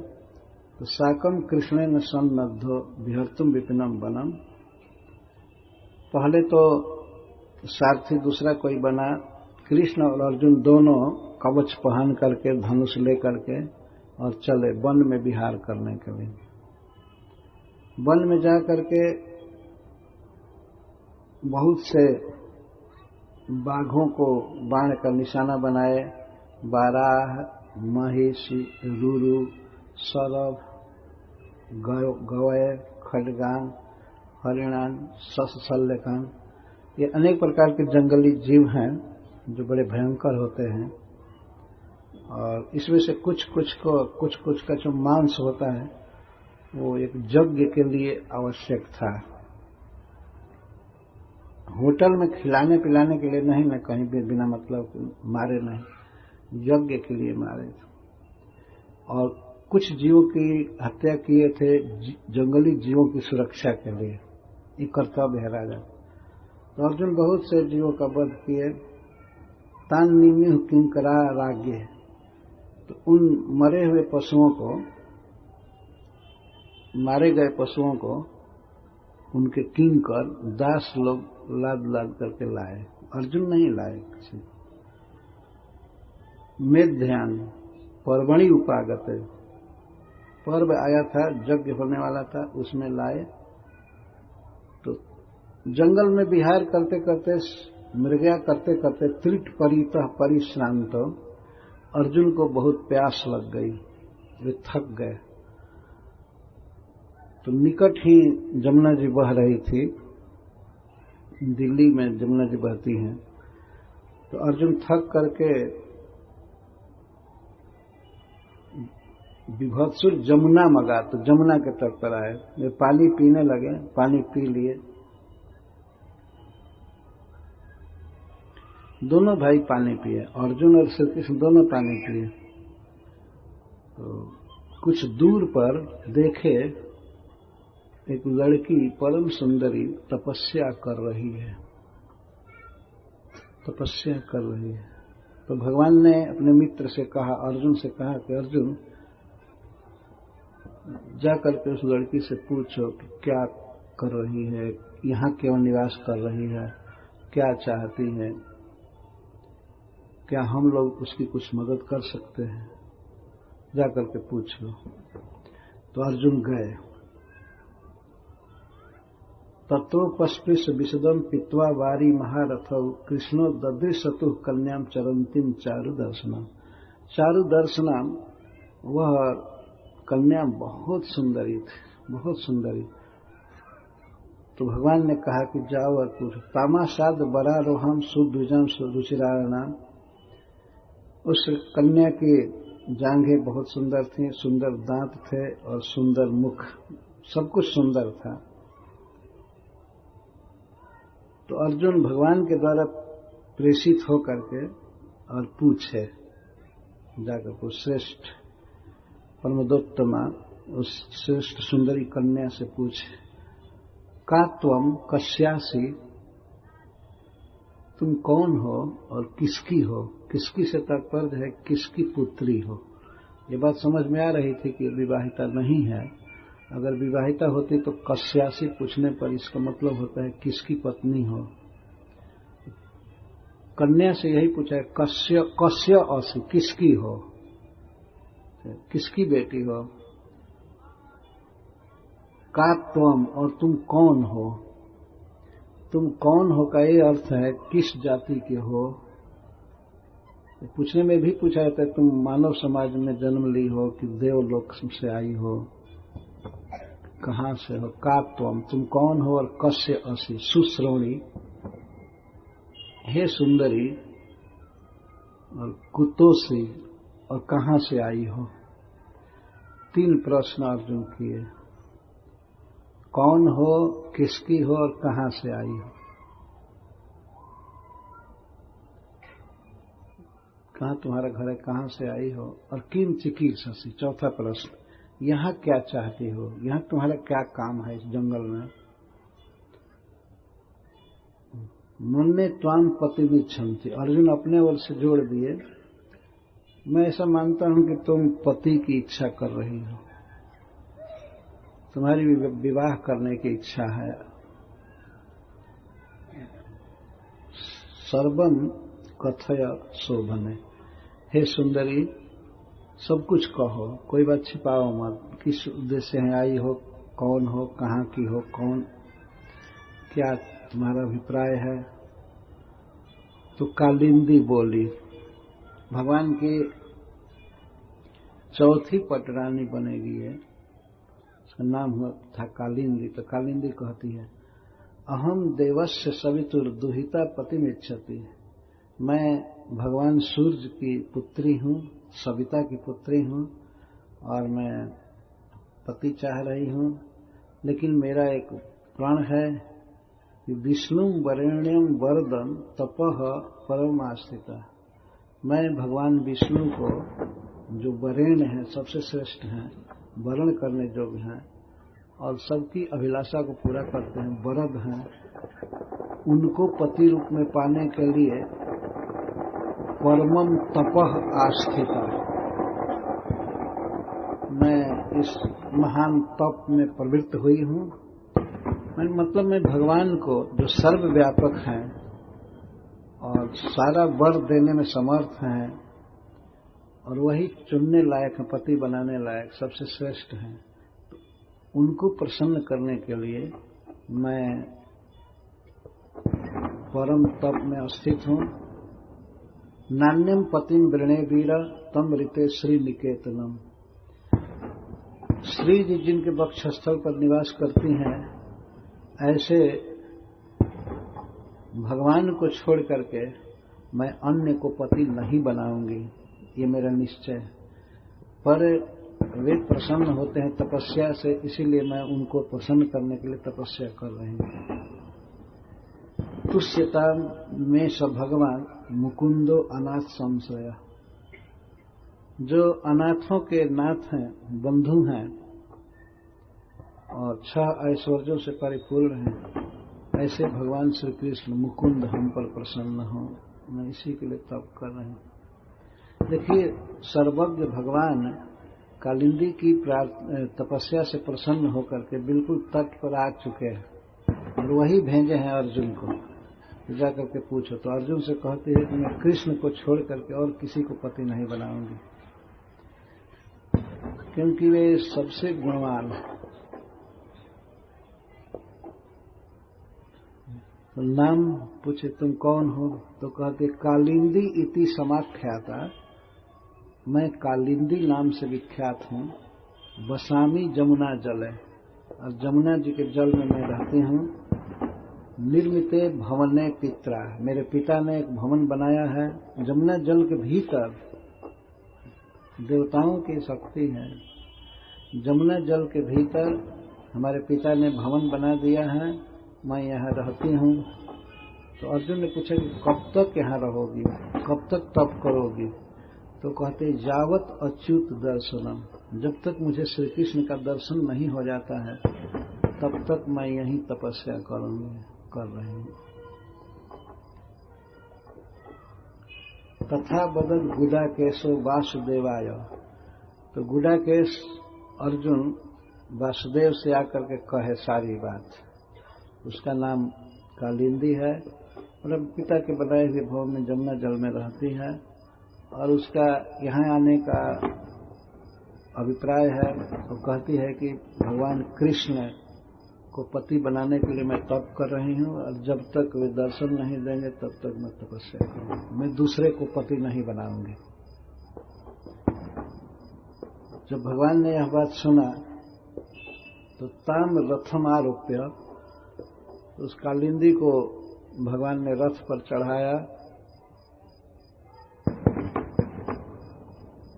तो साकम कृष्णेन सन्नद्धो विहर्तुम विपिनम वनम। पहले तो सारथी दूसरा कोई बना, कृष्ण और अर्जुन दोनों कवच पहन करके, धनुष ले करके और चले वन में विहार करने के लिए। वन में जा करके बहुत से बाघों को बाण का निशाना बनाए। बाराह, महिषी, रुरु, सरभ, गवय, खड्गान, हरिणान, सशल्यकान, ये अनेक प्रकार के जंगली जीव हैं जो बड़े भयंकर होते हैं। और इसमें से कुछ कुछ का जो मांस होता है वो एक यज्ञ के लिए आवश्यक था। होटल में खिलाने पिलाने के लिए नहीं, न कहीं भी बिना मतलब मारे नहीं, यज्ञ के लिए मारे थे। और कुछ जीवों की हत्या किए थे जंगली जीवों की सुरक्षा के लिए, ये कर्तव्य है राजा। तो अर्जुन बहुत से जीवों का वध किए। तान निम्यु किंकरा राज्ञ, तो उन मरे हुए पशुओं को, मारे गए पशुओं को उनके किंकर दास लोग लाद लाद करके लाए। अर्जुन नहीं लाए किसी। मेध्यान पर्वणि उपागत, पर्व आया था, यज्ञ होने वाला था, उसमें लाए जंगल में विहार करते करते, मृगया करते करते त्रिट परितः परिश्रांत अर्जुन को बहुत प्यास लग गई, वे थक गए। तो निकट ही जमुना जी बह रही थी, दिल्ली में जमुना जी बहती हैं। तो अर्जुन थक करके विभत्सुर जमुना मगा, तो जमुना के तट पर आए, वे पानी पीने लगे, पानी पी लिए। दोनों भाई पानी पिए, अर्जुन और श्री कृष्ण दोनों पानी पिए। तो कुछ दूर पर देखे एक लड़की परम सुंदरी तपस्या कर रही है, तपस्या कर रही है। तो भगवान ने अपने मित्र से कहा, अर्जुन से कहा कि अर्जुन जाकर के उस लड़की से पूछो कि क्या कर रही है, यहाँ क्यों निवास कर रही है, क्या चाहती है, क्या हम लोग उसकी कुछ मदद कर सकते हैं, जाकर के पूछ लो। तो अर्जुन गए। तत्रोपस्पृश विशदम पित्वा वारी महारथौ कृष्णो ददृशतु कन्याम चरंतीम चारु दर्शनम। चारु दर्शनम, वह कन्या बहुत सुंदरी थी, बहुत सुंदरी। तो भगवान ने कहा कि जाओ और पूछो। तामाशाद बरारोहम सुद्विजम रुचिराणाम। उस कन्या की जांघें बहुत सुंदर थीं, सुंदर दांत थे और सुंदर मुख, सब कुछ सुंदर था। तो अर्जुन भगवान के द्वारा प्रेषित होकर के और पूछे, जाकर को श्रेष्ठ परमदोत्तमा उस श्रेष्ठ सुंदरी कन्या से पूछे, का त्वम कस्यासी, तुम कौन हो और किसकी हो। किसकी से तात्पर्य है किसकी पुत्री हो। ये बात समझ में आ रही थी कि विवाहिता नहीं है। अगर विवाहिता होती तो कस्यासी पूछने पर इसका मतलब होता है किसकी पत्नी हो। कन्या से यही पूछा है, कस्य असी, किसकी हो, किसकी बेटी हो। का त्वम, और तुम कौन हो। तुम कौन हो का ये अर्थ है किस जाति के हो। पूछने में भी पूछा जाता है तुम मानव समाज में जन्म ली हो कि देवलोक से आई हो, कहां से हो। का त्वम, तुम कौन हो, और कस्य असी, सुश्रवणी, हे सुंदरी, और कुतोसी, और कहां से आई हो। 3 प्रश्न अर्जुन किए, कौन हो, किसकी हो, और कहां से आई हो। कहां तुम्हारा घर है, कहां से आई हो, और किम चिकीर्षसि, 4था प्रश्न, यहां क्या चाहती हो, यहां तुम्हारा क्या काम है इस जंगल में। मुन्ने त्वाम पति विच्छन्ति, अर्जुन अपने ओर से जोड़ दिए, मैं ऐसा मानता हूं कि तुम पति की इच्छा कर रही हो, तुम्हारी विवाह करने की इच्छा है। सर्वम कथय शोभने, हे सुंदरी सब कुछ कहो, कोई बात छिपाओ मत। किस उद्देश्य से आई हो, कौन हो, कहां की हो, कौन, क्या तुम्हारा अभिप्राय है। तो कालिंदी बोली, भगवान की 4थी पटरानी बनेगी ये, उसका नाम हुआ था कालिंदी। तो कालिंदी कहती है, अहम देवस्य सवितुर दुहिता पतिमिच्छति, मैं भगवान सूर्य की पुत्री हूं, सविता की पुत्री हूं, और मैं पति चाह रही हूं। लेकिन मेरा एक प्रण है कि विष्णु वरेण्यम वरदम तपः परमास्थिता, मैं भगवान विष्णु को, जो वरेण्य हैं, सबसे श्रेष्ठ हैं, वरण करने योग्य हैं और सबकी अभिलाषा को पूरा करते हैं, वरद हैं, उनको पति रूप में पाने के लिए परमम तपः आस्थिता, मैं इस महान तप में प्रवृत्त हुई हूं। मतलब मैं भगवान को, जो सर्वव्यापक हैं और सारा वर देने में समर्थ हैं और वही चुनने लायक हैं, पति बनाने लायक, सबसे श्रेष्ठ हैं, तो उनको प्रसन्न करने के लिए मैं परम तप में स्थित हूं। नान्यम पतिम वृणे वीर तम ऋते श्री निकेतनम। श्री जी जिनके वक्षस्थल पर निवास करती हैं, ऐसे भगवान को छोड़ करके मैं अन्य को पति नहीं बनाऊंगी, ये मेरा निश्चय। पर वे प्रसन्न होते हैं तपस्या से, इसीलिए मैं उनको प्रसन्न करने के लिए तपस्या कर रही हूं। तुष्यता में सब भगवान मुकुंदो अनाथ संशय। जो अनाथों के नाथ हैं, बंधु हैं और 6 ऐश्वर्यों से परिपूर्ण हैं, ऐसे भगवान श्री कृष्ण मुकुंद हम पर प्रसन्न हो, मैं इसी के लिए तप कर रहे हैं। देखिए, सर्वज्ञ भगवान कालिंदी की तपस्या से प्रसन्न होकर के बिल्कुल तट पर आ चुके हैं और वही भेजे हैं अर्जुन को, जाकर के पूछो। तो अर्जुन से कहती है कि मैं कृष्ण को छोड़ करके और किसी को पति नहीं बनाऊंगी, क्योंकि वे सबसे गुणवान हैं। तो नाम पूछे तुम कौन हो, तो कहते कालिंदी इति समाख्याता, मैं कालिंदी नाम से विख्यात हूं। बसामी जमुना जल है, और जमुना जी के जल में मैं रहती हूं। निर्मिते भवने पित्रा, मेरे पिता ने एक भवन बनाया है जमुना जल के भीतर। देवताओं की शक्ति है, जमुना जल के भीतर हमारे पिता ने भवन बना दिया है, मैं यहाँ रहती हूँ। तो अर्जुन ने पूछा कि कब तक यहाँ रहोगी, कब तक तप करोगी? तो कहते जावत अच्युत दर्शनम, जब तक मुझे श्री कृष्ण का दर्शन नहीं हो जाता है तब तक मैं यहीं तपस्या कर रही हूँ। तथा बदल गुडाकेशो वासुदेवाय, तो गुडाकेश अर्जुन वासुदेव से आकर के कहे सारी बात। उसका नाम कालिंदी है और पिता के बनाए हुए भवन में जमुना जल में रहती है, और उसका यहाँ आने का अभिप्राय है। तो कहती है कि भगवान कृष्ण को पति बनाने के लिए मैं तप कर रही हूँ, और जब तक वे दर्शन नहीं देंगे तब तक मैं तपस्या करूंगी, मैं दूसरे को पति नहीं बनाऊंगी। जब भगवान ने यह बात सुना तो ताम रथम आरोप्य, उस कालिंदी को भगवान ने रथ पर चढ़ाया।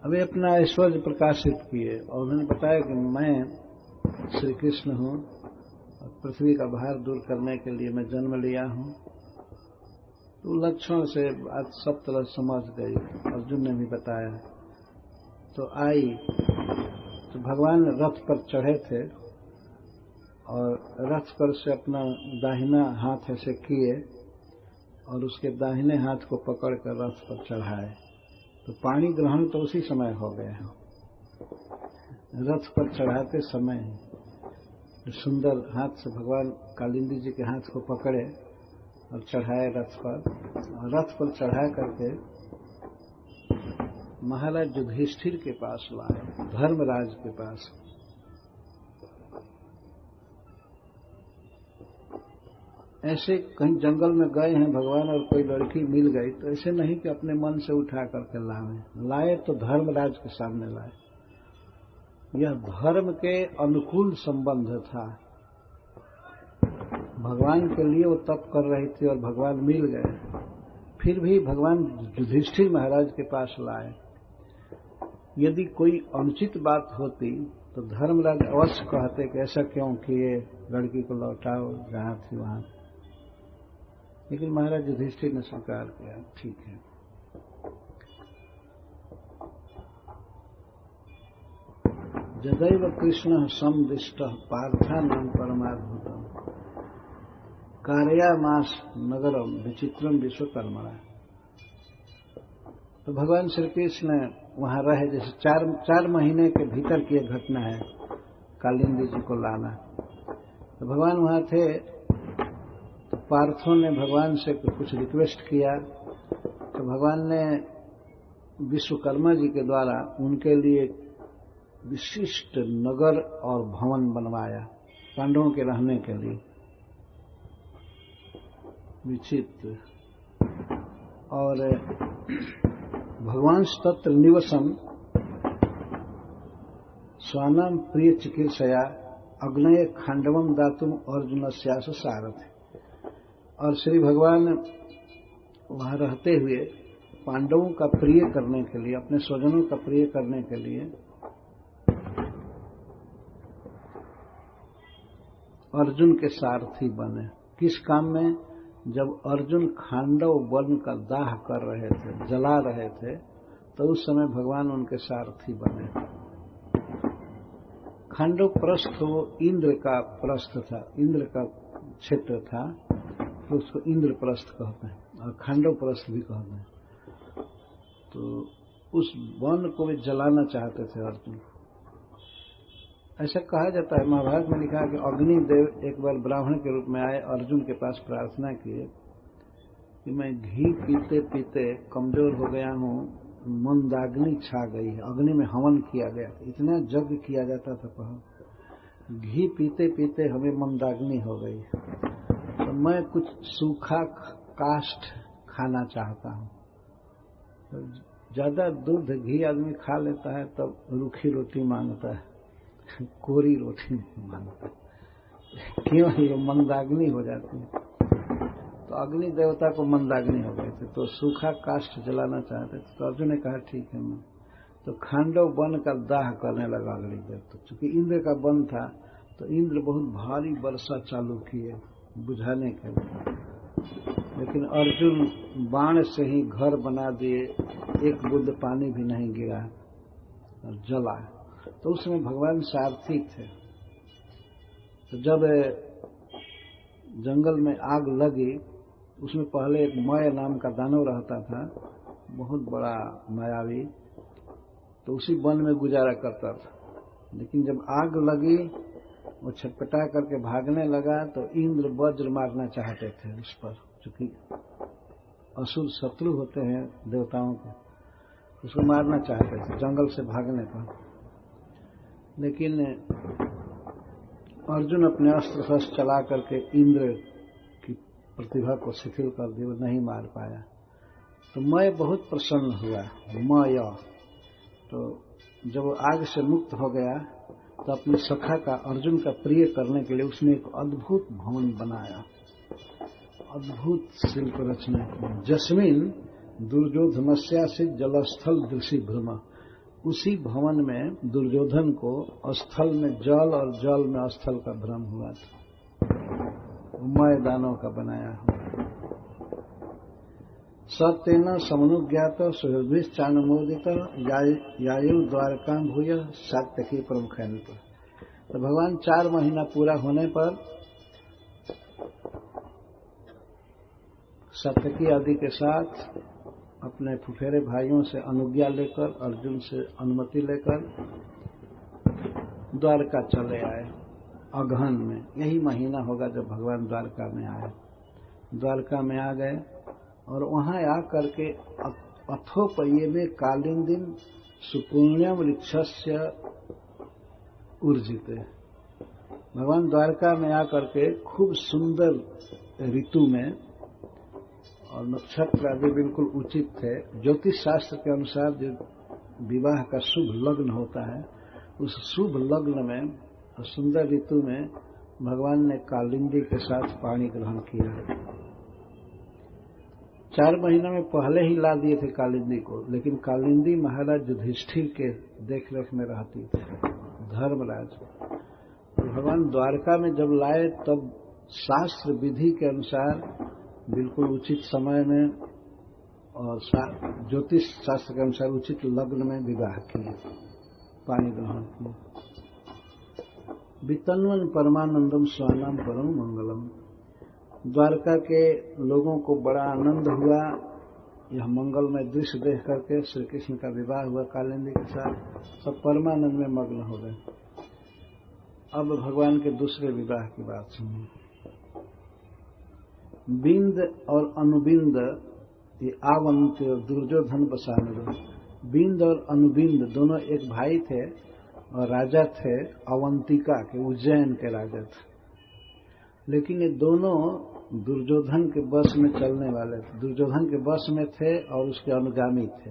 अभी अपना ऐश्वर्य प्रकाशित किए और उन्होंने बताया कि मैं श्री कृष्ण हूँ और पृथ्वी का भार दूर करने के लिए मैं जन्म लिया हूँ। तो लक्षण से बात सब तरह समझ गई, अर्जुन ने भी बताया। तो आई तो भगवान रथ पर चढ़े थे और रथ पर से अपना दाहिना हाथ ऐसे किए और उसके दाहिने हाथ को पकड़कर रथ पर चढ़ाए। तो पानी ग्रहण तो उसी समय हो गया, रथ पर चढ़ाते समय सुंदर हाथ से भगवान कालिंदी जी के हाथ को पकड़े और चढ़ाए रथ पर, और रथ पर चढ़ा करके महाराज युधिष्ठिर के पास लाए, धर्मराज के पास। ऐसे कहीं जंगल में गए हैं भगवान और कोई लड़की मिल गई तो ऐसे नहीं कि अपने मन से उठा करके लाए तो धर्मराज के सामने लाए। यह धर्म के अनुकूल संबंध था। भगवान के लिए वो तप कर रही थी और भगवान मिल गए, फिर भी भगवान युधिष्ठिर महाराज के पास लाए। यदि कोई अनुचित बात होती तो धर्मराज अवश्य कहते कि ऐसा क्यों किए, लड़की को लौटाओ जहां थी वहां। लेकिन महाराज युधिष्ठिर ने स्वीकार किया, ठीक है। जदैव कृष्ण समदिष्ट पार्था नाम परमाद्भुतम कार्यामास नगरम विचित्रम विश्वकर्मणा। तो भगवान श्री कृष्ण वहां रहे, जैसे 4 महीने के भीतर की एक घटना है कालिंदी जी को लाना। तो भगवान वहां थे तो पार्थों ने भगवान से कुछ रिक्वेस्ट किया, तो भगवान ने विश्वकर्मा जी के द्वारा उनके लिए विशिष्ट नगर और भवन बनवाया पांडवों के रहने के लिए। विचित्र। और भगवान तत्र निवसम स्वानाम प्रिय चिकित्सया अग्नय खांडवम दातुम अर्जुनस्यास सारथ। और श्री भगवान वहां रहते हुए पांडवों का प्रिय करने के लिए, अपने स्वजनों का प्रिय करने के लिए अर्जुन के सारथी बने। किस काम में? जब अर्जुन खांडव वन का दाह कर रहे थे, जला रहे थे, तो उस समय भगवान उनके सारथी बने। खांडव प्रस्थ वो इंद्र का प्रस्थ था, इंद्र का क्षेत्र था, तो उसको इंद्रप्रस्थ कहते हैं और खांडव प्रस्थ भी कहते हैं। तो उस वन को वे जलाना चाहते थे अर्जुन। ऐसा कहा जाता है, महाभारत में लिखा है कि अग्निदेव एक बार ब्राह्मण के रूप में आए, अर्जुन के पास प्रार्थना किए कि मैं घी पीते पीते कमजोर हो गया हूं, मंदाग्नि छा गई है। अग्नि में हवन किया गया, इतना यज्ञ किया जाता था पहले, घी पीते पीते हमें मंदाग्नि हो गई, तो मैं कुछ सूखा काष्ठ खाना चाहता हूं। तो ज्यादा दूध घी आदमी खा लेता है तब रूखी रोटी मांगता है, कोरी रोटी नहीं मांगता। क्यों? ये मंदाग्नि हो जाती है। तो अग्नि देवता को मंदाग्नि हो गई थी, तो सूखा काष्ठ जलाना चाहते थे। तो अर्जुन ने कहा ठीक है मैं। तो खांडव वन का दाह करने लगा अग्नि देवता। चूंकि इंद्र का वन था तो इंद्र बहुत भारी वर्षा चालू किए बुझाने के लिए, लेकिन अर्जुन बाण से ही घर बना दिए, एक बूंद पानी भी नहीं गिरा और जला। तो उसमें भगवान सारथी थे। तो जब जंगल में आग लगी, उसमें पहले एक मय नाम का दानव रहता था, बहुत बड़ा मायावी, तो उसी वन में गुजारा करता था। लेकिन जब आग लगी, वो छटपटा करके भागने लगा, तो इंद्र वज्र मारना चाहते थे उस पर, क्योंकि असुर शत्रु होते हैं देवताओं के, उसको मारना चाहते थे जंगल से भागने पर। लेकिन अर्जुन अपने अस्त्र शस्त्र चला करके इंद्र की प्रतिभा को शिथिल कर दिया, नहीं मार पाया। तो मैं बहुत प्रसन्न हुआ, मय। तो जब आग से मुक्त हो गया तो अपने सखा का, अर्जुन का प्रिय करने के लिए उसने एक अद्भुत भवन बनाया, अद्भुत शिल्प रचना की। जस्मिन दुर्योधनस्या से जलस्थल दृषि भ्रम। उसी भवन में दुर्योधन को स्थल में जल और जल में स्थल का भ्रम हुआ था। मैदानों का बनाया हुआ। सत्येन समनुज्ञात सुहृद्भिश्चानुमोदित यायु द्वारकां भूय सात्यकी प्रमुखैन। तो भगवान 4 महीना पूरा होने पर सात्यकी आदि के साथ अपने फुफेरे भाइयों से अनुज्ञा लेकर, अर्जुन से अनुमति लेकर द्वारका चले आए। अगहन में यही महीना होगा जब भगवान द्वारका में आए। द्वारका में आ गए और वहां आकर के अथोपये में कालिंदिन सुपुण्यम वृक्षस्य ऊर्जिते। भगवान द्वारका में आकर के खूब सुंदर ऋतु में, और नक्षत्र आदि बिल्कुल उचित थे। ज्योतिष शास्त्र के अनुसार जो विवाह का शुभ लग्न होता है, उस शुभ लग्न में और सुंदर ऋतु में भगवान ने कालिंदी के साथ पानी ग्रहण किया। 4 महीने में पहले ही ला दिए थे कालिंदी को, लेकिन कालिंदी महाराज युधिष्ठिर के देखरेख में रहती थी, धर्मराज। तो भगवान द्वारका में जब लाए तब शास्त्र विधि के अनुसार बिल्कुल उचित समय में और ज्योतिष शास्त्र के अनुसार उचित लग्न में विवाह किए, पानी ग्रहण किए। वितन्वन परमानंदम स्वानाम परम मंगलम। द्वारका के लोगों को बड़ा आनंद हुआ यह मंगलमय दृश्य देख करके। श्री कृष्ण का विवाह हुआ कालिंदी के साथ, सब परमानंद में मग्न हो गए। अब भगवान के दूसरे विवाह की बात सुनिए। बिंद और अनुबिंद, ये आवंत और दुर्योधन बसाने। बिंद और अनुबिंद दोनों एक भाई थे और राजा थे अवंतिका के, उज्जैन के राजा थे। लेकिन ये दोनों दुर्योधन के बस में चलने वाले थे, दुर्योधन के बस में थे और उसके अनुगामी थे।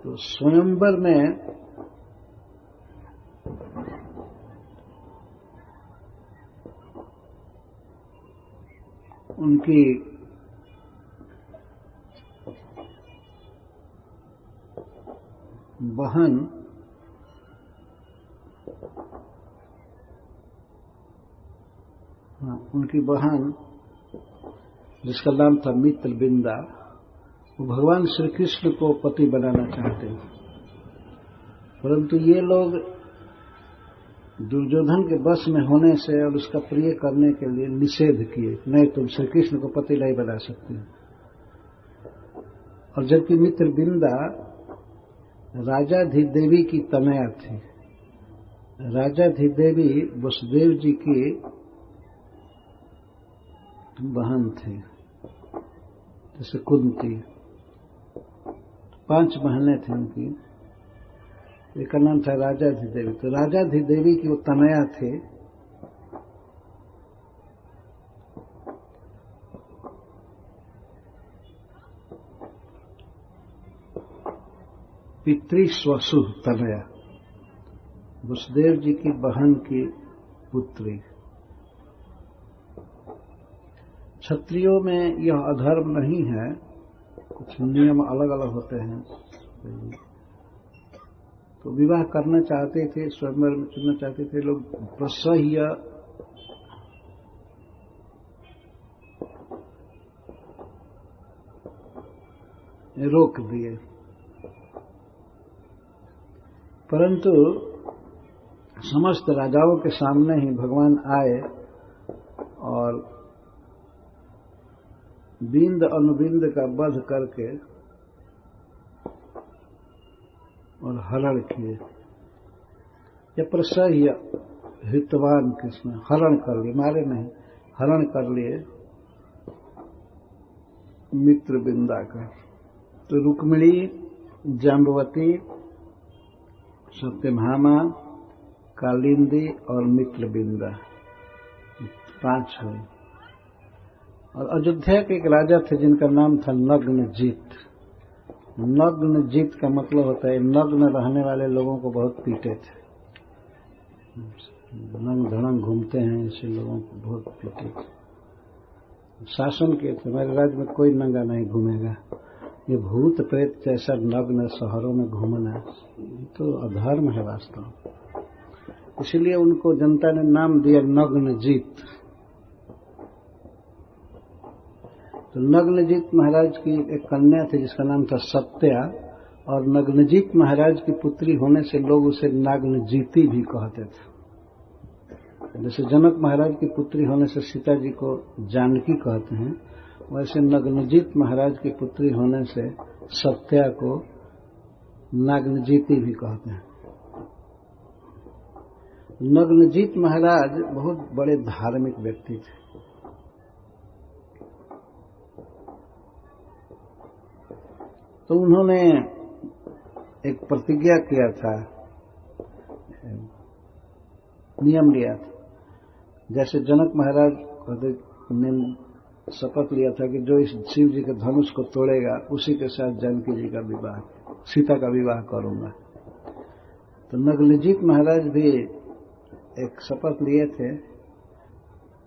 तो स्वयंवर में उनकी बहन जिसका नाम था मित्रबिंदा, वो भगवान श्री कृष्ण को पति बनाना चाहते हैं, परंतु ये लोग दुर्योधन के बस में होने से और उसका प्रिय करने के लिए निषेध किए, नहीं तुम श्री कृष्ण को पति नहीं बना सकते। और जबकि मित्रबिंदा राजाधिदेवी की तनया थी, राजाधिदेवी वसुदेव जी की बहन थी, जैसे कुंती, 5 बहनें थी उनकी, एक का नाम था राजाधिदेवी। तो राजाधिदेवी की वो तनया थे, पितृस्वसु तनया, वसुदेव जी की बहन की पुत्री। क्षत्रियों में यह अधर्म नहीं है, कुछ नियम अलग अलग होते हैं। तो विवाह करना चाहते थे, स्वयंवर में चुनना चाहते थे लोग, प्रसह्य रोक दिए। परंतु समस्त राजाओं के सामने ही भगवान आए और बिंद अनुबिंद का वध करके और हरण किए। या प्रसह्य हितवान कृष्ण हरण कर लिए, मारे नहीं, हरण कर लिए मित्रबिंदा का। तो रुक्मिणी, जाम्बवती, सत्यभामा, कालिंदी और मित्रबिंदा 5 हुए। और अयोध्या के एक राजा थे जिनका नाम था नग्नजीत। नग्नजीत का मतलब होता है नग्न रहने वाले लोगों को बहुत पीटे थे, नंग धड़ंग घूमते हैं ऐसे लोगों को बहुत पीटे थे, शासन किए थे। हमारे राज्य में कोई नंगा नहीं घूमेगा, ये भूत प्रेत जैसा नग्न शहरों में घूमना तो अधर्म है वास्तव। इसलिए उनको जनता ने नाम दिया नग्नजीत। तो नग्नजीत महाराज की एक कन्या थी जिसका नाम था सत्या, और नग्नजीत महाराज की पुत्री होने से लोग उसे नाग्नजीती भी कहते थे। जैसे जनक महाराज की पुत्री होने से सीता जी को जानकी कहते हैं, वैसे नग्नजीत महाराज की पुत्री होने से सत्या को नाग्नजीती भी कहते हैं। नग्नजीत महाराज बहुत बड़े धार्मिक व्यक्ति थे। तो उन्होंने एक प्रतिज्ञा किया था, नियम लिया था। जैसे जनक महाराज ने शपथ लिया था कि जो इस शिव जी के धनुष को तोड़ेगा उसी के साथ जानकी जी का विवाह, सीता का विवाह करूंगा। तो नग्नजीत महाराज भी एक शपथ लिए थे,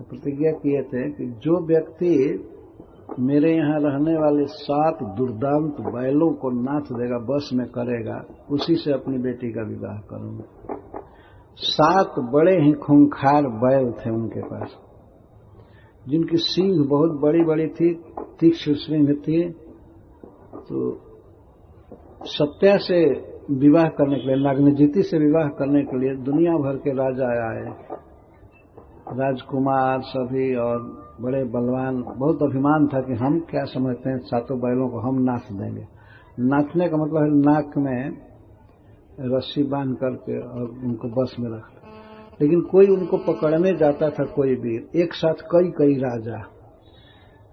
प्रतिज्ञा किए थे कि जो व्यक्ति मेरे यहाँ रहने वाले 7 दुर्दांत बैलों को नाथ देगा, बस में करेगा, उसी से अपनी बेटी का विवाह करूंगा। 7 बड़े ही खूंखार बैल थे उनके पास, जिनकी सींग बहुत बड़ी बड़ी थी, तीक्ष्ण सींग थी। तो सत्या से विवाह करने के लिए, नाग्नजीती से विवाह करने के लिए दुनिया भर के राजा आए, राजकुमार सभी, और बड़े बलवान। बहुत अभिमान था कि हम क्या समझते हैं 7 बैलों को हम नाथ देंगे। नाथने का मतलब है नाक में रस्सी बांध करके और उनको बस में रख। लेकिन कोई उनको पकड़ने जाता था, कोई भी, एक साथ कई राजा।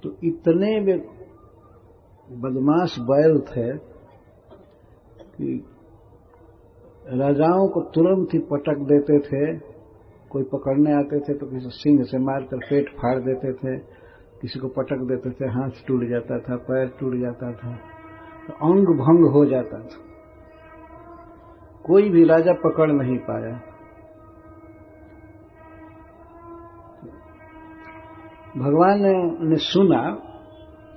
तो इतने बदमाश बैल थे कि राजाओं को तुरंत ही पटक देते थे। कोई पकड़ने आते थे तो किसी सिंह से मारकर पेट फाड़ देते थे, किसी को पटक देते थे, हाथ टूट जाता था, पैर टूट जाता था, तो अंग भंग हो जाता था। कोई भी राजा पकड़ नहीं पाया। भगवान ने सुना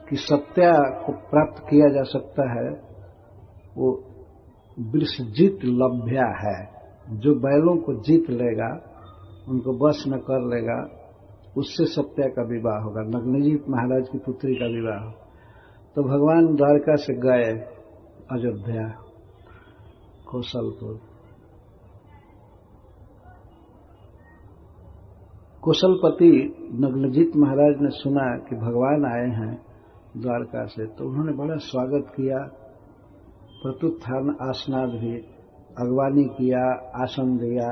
कि सत्या को प्राप्त किया जा सकता है, वो वृषजित लभ्या है। जो बैलों को जीत लेगा, उनको वश में कर लेगा, उससे सत्या का विवाह होगा, नग्नजीत महाराज की पुत्री का विवाह। तो भगवान द्वारका से गए अयोध्या, कौशलपुर। कौशलपति नग्नजीत महाराज ने सुना कि भगवान आए हैं द्वारका से, तो उन्होंने बड़ा स्वागत किया, प्रत्युत्थान आसनाद भी, अगवानी किया, आसन दिया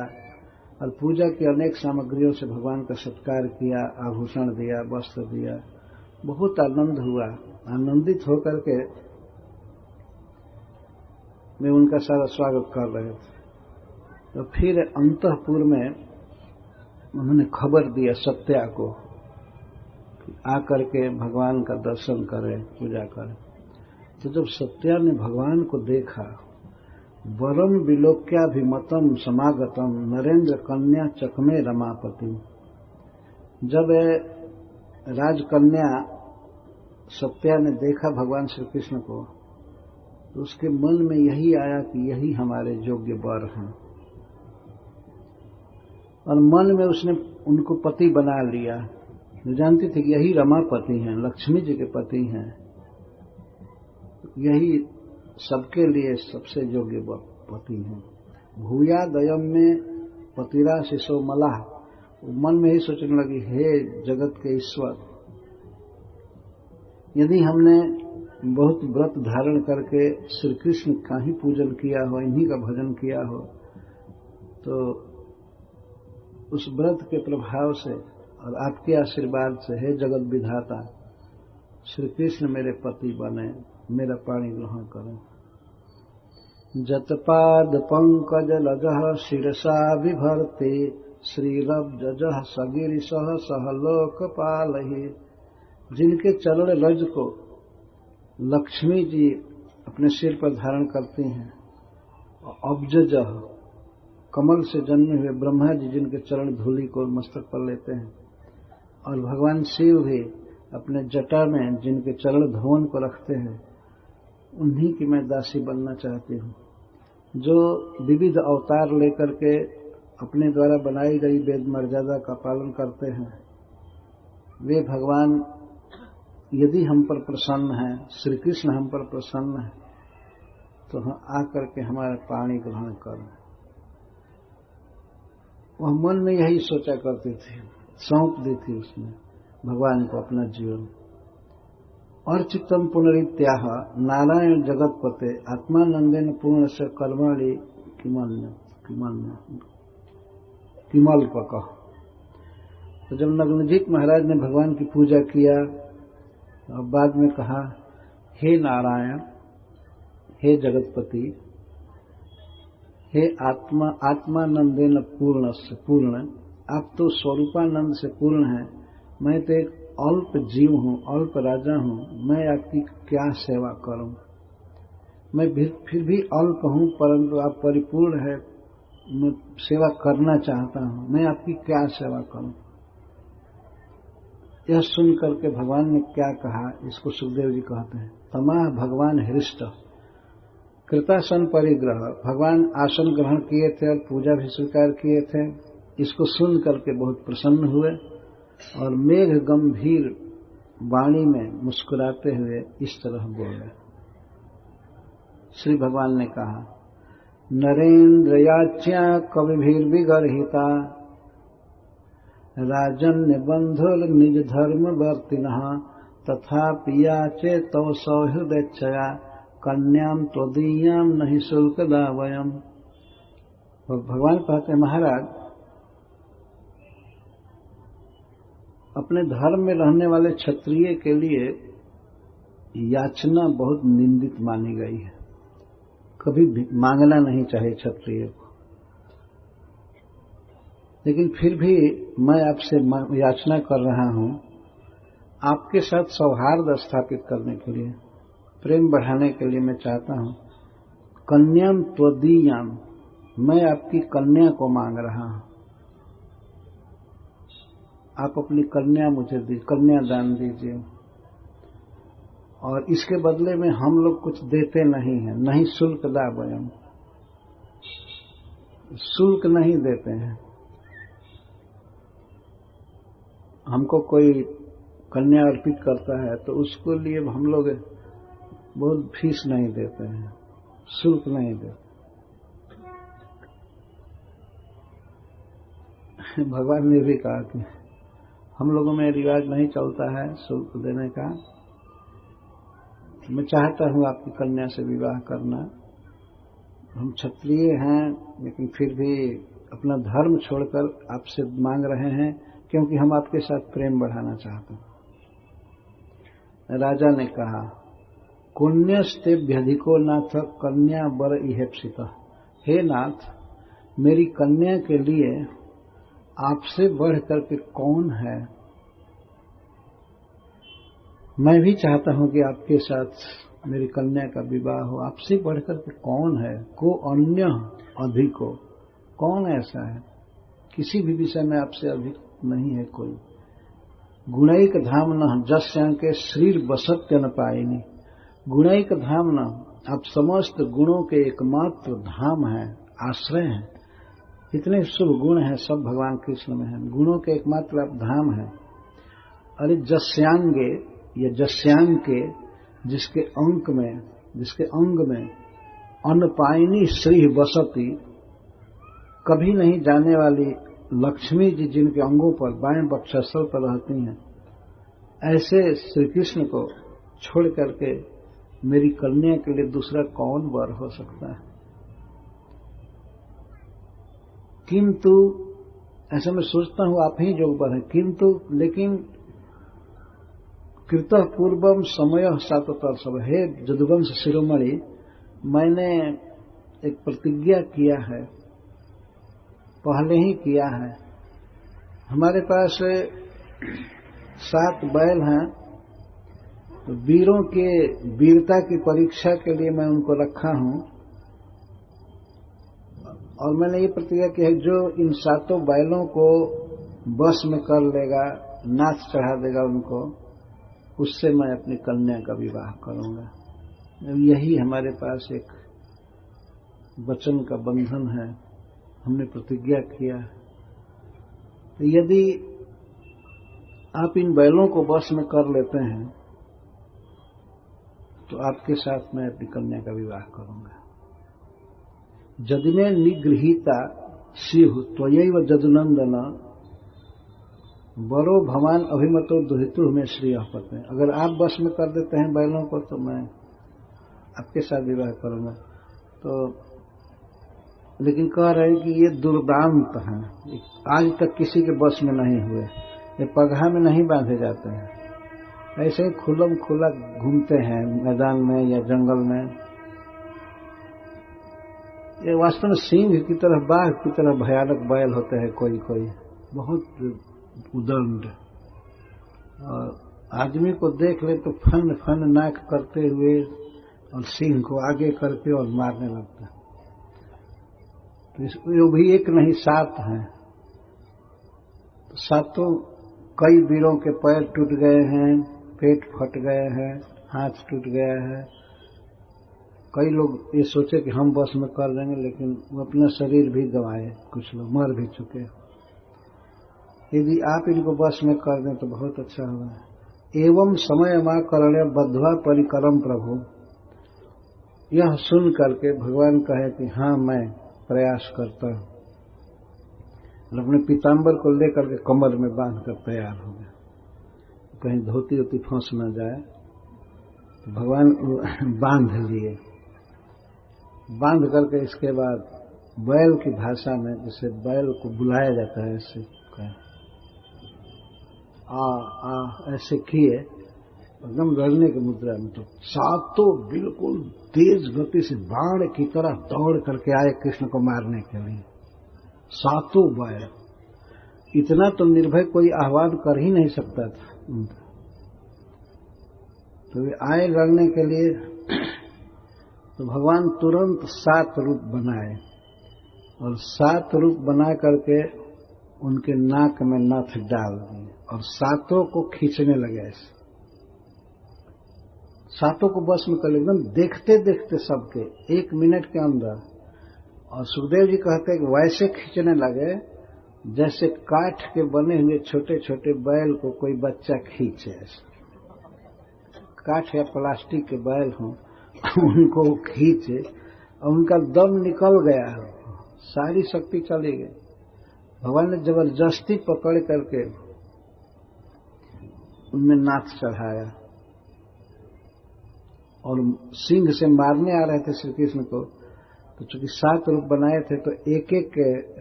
और पूजा की अनेक सामग्रियों से भगवान का सत्कार किया, आभूषण दिया, वस्त्र दिया। बहुत आनंद हुआ। आनंदित होकर के वे उनका सारा स्वागत कर रहे थे। तो फिर अंतःपुर में उन्होंने खबर दिया सत्या को कि आकर के भगवान का दर्शन करें, पूजा करें। तो जब सत्या ने भगवान को देखा, वरम विलोक्याभिमतम समागतम नरेंद्र कन्या चकमे रमापति। जब राजकन्या सत्या ने देखा भगवान श्री कृष्ण को, तो उसके मन में यही आया कि यही हमारे योग्य वर हैं, और मन में उसने उनको पति बना लिया। वो जानती थी कि यही रमापति हैं, लक्ष्मी जी के पति हैं, यही सबके लिए सबसे योग्य पति हैं। भूया दयम में पतिरा शिशो मलाह। मन में ही सोचने लगी, हे जगत के ईश्वर, यदि हमने बहुत व्रत धारण करके श्री कृष्ण का ही पूजन किया हो, इन्हीं का भजन किया हो, तो उस व्रत के प्रभाव से और आपके आशीर्वाद से, हे जगत विधाता, श्री कृष्ण मेरे पति बने, मेरा पाणी ग्रहण करें। जतपाद पंकज लजह शिरसा विभर्ते श्रीरब्जह सगिरिसह सह लोकपालहि। जिनके चरण रज को लक्ष्मी जी अपने सिर पर धारण करती हैं, और अब्जजह कमल से जन्मे हुए ब्रह्मा जी जिनके चरण धूलि को मस्तक पर लेते हैं, और भगवान शिव भी अपने जटा में जिनके चरण धवन को रखते हैं, उन्हीं की मैं दासी बनना चाहती हूँ। जो विविध अवतार लेकर के अपने द्वारा बनाई गई वेद मर्यादा का पालन करते हैं, वे भगवान यदि हम पर प्रसन्न हैं, श्री कृष्ण हम पर प्रसन्न है, तो हम आकर के हमारा पाणी ग्रहण करें। वह मन में यही सोचा करती थी, सौंप दी थी उसने भगवान को अपना जीवन। अर्चितम पुनरित्याह नारायण जगतपते आत्मानंदेन पूर्ण से कर्मणि किमल्पक। तो जब नग्नजीत महाराज ने भगवान की पूजा किया, और बाद में कहा, हे नारायण, हे जगतपति, हे आत्मानंदेन पूर्ण से पूर्ण, आप तो स्वरूपानंद से पूर्ण हैं, मैं तो एक अल्प जीव हूँ, अल्प राजा हूँ, मैं आपकी क्या सेवा करूँ। मैं फिर भी अल्प हूँ, परंतु आप परिपूर्ण है, मैं सेवा करना चाहता हूँ, मैं आपकी क्या सेवा करूँ। यह सुन करके भगवान ने क्या कहा, इसको सुखदेव जी कहते हैं, तमाह भगवान हृष्ट कृतासन परिग्रह। भगवान आसन ग्रहण किए थे और पूजा भी स्वीकार किए थे। इसको सुन करके बहुत प्रसन्न हुए और मेघ गंभीर वाणी में मुस्कुराते हुए इस तरह बोले। श्री भगवान ने कहा, नरेंद्र याच्या कविभिर्विगर्हिता राजन्य बंधुल निज धर्म वर्तिनः तथापि याचे तव सौहृदेच्छया कन्याम त्वदीयाम नहीं शुल्क दावयम। भगवान कहते हैं, महाराज, अपने धर्म में रहने वाले क्षत्रिय के लिए याचना बहुत निंदित मानी गई है। कभी भी मांगना नहीं चाहिए क्षत्रिय को। लेकिन फिर भी मैं आपसे याचना कर रहा हूं, आपके साथ सौहार्द स्थापित करने के लिए, प्रेम बढ़ाने के लिए मैं चाहता हूं, कन्याम त्वदीयाम, मैं आपकी कन्या को मांग रहा हूं। आप अपनी कन्या मुझे दीजिए, कन्या दान दीजिए, और इसके बदले में हम लोग कुछ देते नहीं हैं, नहीं शुल्क दावयम, शुल्क नहीं देते हैं। हमको कोई कन्या अर्पित करता है तो उसके लिए हम लोग बहुत फीस नहीं देते हैं, शुल्क नहीं देते। भगवान ने भी कहा कि हम लोगों में रिवाज नहीं चलता है शुल्क देने का। मैं चाहता हूं आपकी कन्या से विवाह करना। हम क्षत्रिय हैं, लेकिन फिर भी अपना धर्म छोड़कर आपसे मांग रहे हैं, क्योंकि हम आपके साथ प्रेम बढ़ाना चाहते हैं। राजा ने कहा, कुण्यस्तेभ्यधिको नाथ कन्या वर इहेप्सिता। हे नाथ, मेरी कन्या के लिए आपसे बढ़ करके कौन है? मैं भी चाहता हूं कि आपके साथ मेरी कन्या का विवाह हो। आपसे बढ़कर के कौन है? को अन्य अधिको, कौन ऐसा है? किसी भी विषय में आपसे अधिक नहीं है कोई। गुणैक धाम न जस्यांके श्रीर बसत्य न पाइनी। गुणैक धाम न, आप समस्त गुणों के एकमात्र धाम हैं, आश्रय हैं। इतने शुभ गुण हैं सब भगवान कृष्ण में हैं, गुणों के एकमात्र आप धाम हैं। अरे जस्यांगे या जस्यांग के, जिसके अंग में अन्नपायिनी श्री बसती, कभी नहीं जाने वाली लक्ष्मी जी जिनके अंगों पर बाएं वक्षस्थल पर रहती हैं, ऐसे श्री कृष्ण को छोड़ करके मेरी कन्या के लिए दूसरा कौन वर हो सकता है? किंतु ऐसा मैं सोचता हूं आप ही जो वर है, किंतु लेकिन कृतः पूर्वम समय सातोतर सब। हे जदुवंश शिरोमणि, मैंने एक प्रतिज्ञा किया है, पहले ही किया है। हमारे पास 7 बैल हैं, तो वीरों के वीरता की परीक्षा के लिए मैं उनको रखा हूं, और मैंने ये प्रतिज्ञा की है, जो इन 7 बैलों को बस में कर लेगा, नाच चढ़ा देगा उनको, उससे मैं अपनी कन्या का विवाह करूंगा। यही हमारे पास एक वचन का बंधन है, हमने प्रतिज्ञा किया। तो यदि आप इन बैलों को वश में कर लेते हैं तो आपके साथ मैं अपनी कन्या का विवाह करूंगा। जदिमे निगृहीता सिंह त्वयैव जदुनंदन बरो भवान अभिमतो दुहितु में श्री पते। अगर आप वश में कर देते हैं बैलों को तो मैं आपके साथ विवाह करूंगा। तो लेकिन कह रहे हैं कि ये दुर्दांत हैं, आज तक किसी के बस में नहीं हुए, ये पगहा में नहीं बांधे जाते हैं, ऐसे ही खुलम खुला घूमते हैं मैदान में या जंगल में। ये वास्तव में सिंह की तरह, बाघ की तरह भयानक बैल होते हैं कोई कोई, बहुत उदंड, और आदमी को देख ले तो फन फन नाक करते हुए और सिंह को आगे करके और मारने लगता है। तो वो भी एक नहीं 7 हैं। तो 7 कई वीरों के पैर टूट गए हैं, पेट फट गए हैं, हाथ टूट गया है। कई लोग ये सोचे कि हम बस में कर देंगे, लेकिन वो अपना शरीर भी गंवाए, कुछ लोग मर भी चुके। यदि आप इनको बस में कर दें तो बहुत अच्छा होगा। एवं समय मां करणे बद्ध्वा परिकरम प्रभु। यह सुन करके भगवान कहे कि हाँ, मैं प्रयास करता हूं, और अपने पीताम्बर को लेकर के कमर में बांध कर तैयार हो गए, कहीं धोती होती फंस न जाए। तो भगवान बांध लिए, बांध करके इसके बाद बैल की भाषा में, जिसे बैल को बुलाया जाता है, ऐसे कहे आ ऐसे किए, एकदम लड़ने की मुद्रा में। तो सातों बिल्कुल तेज गति से बाण की तरह दौड़ करके आए कृष्ण को मारने के लिए। सातों बैल, इतना तो निर्भय कोई आह्वान कर ही नहीं सकता था। तो वे आए लड़ने के लिए। तो भगवान तुरंत 7 रूप बनाए और 7 रूप बना करके उनके नाक में नथ डाल दिए और 7 को खींचने लगे। ऐसे 7 को बस में कर, एकदम देखते देखते सबके 1 मिनट के अंदर। और सुखदेव जी कहते हैं कि वैसे खींचने लगे जैसे काठ के बने हुए छोटे छोटे बैल को कोई बच्चा खींचे। काठ या प्लास्टिक के बैल हों उनको खींचे और उनका दम निकल गया, सारी शक्ति चली गई। भगवान ने जबरदस्ती पकड़ करके उनमें नाथ चढ़ाया और सिंह से मारने आ रहे थे श्री कृष्ण को। तो चूंकि 7 रूप बनाए थे तो एक एक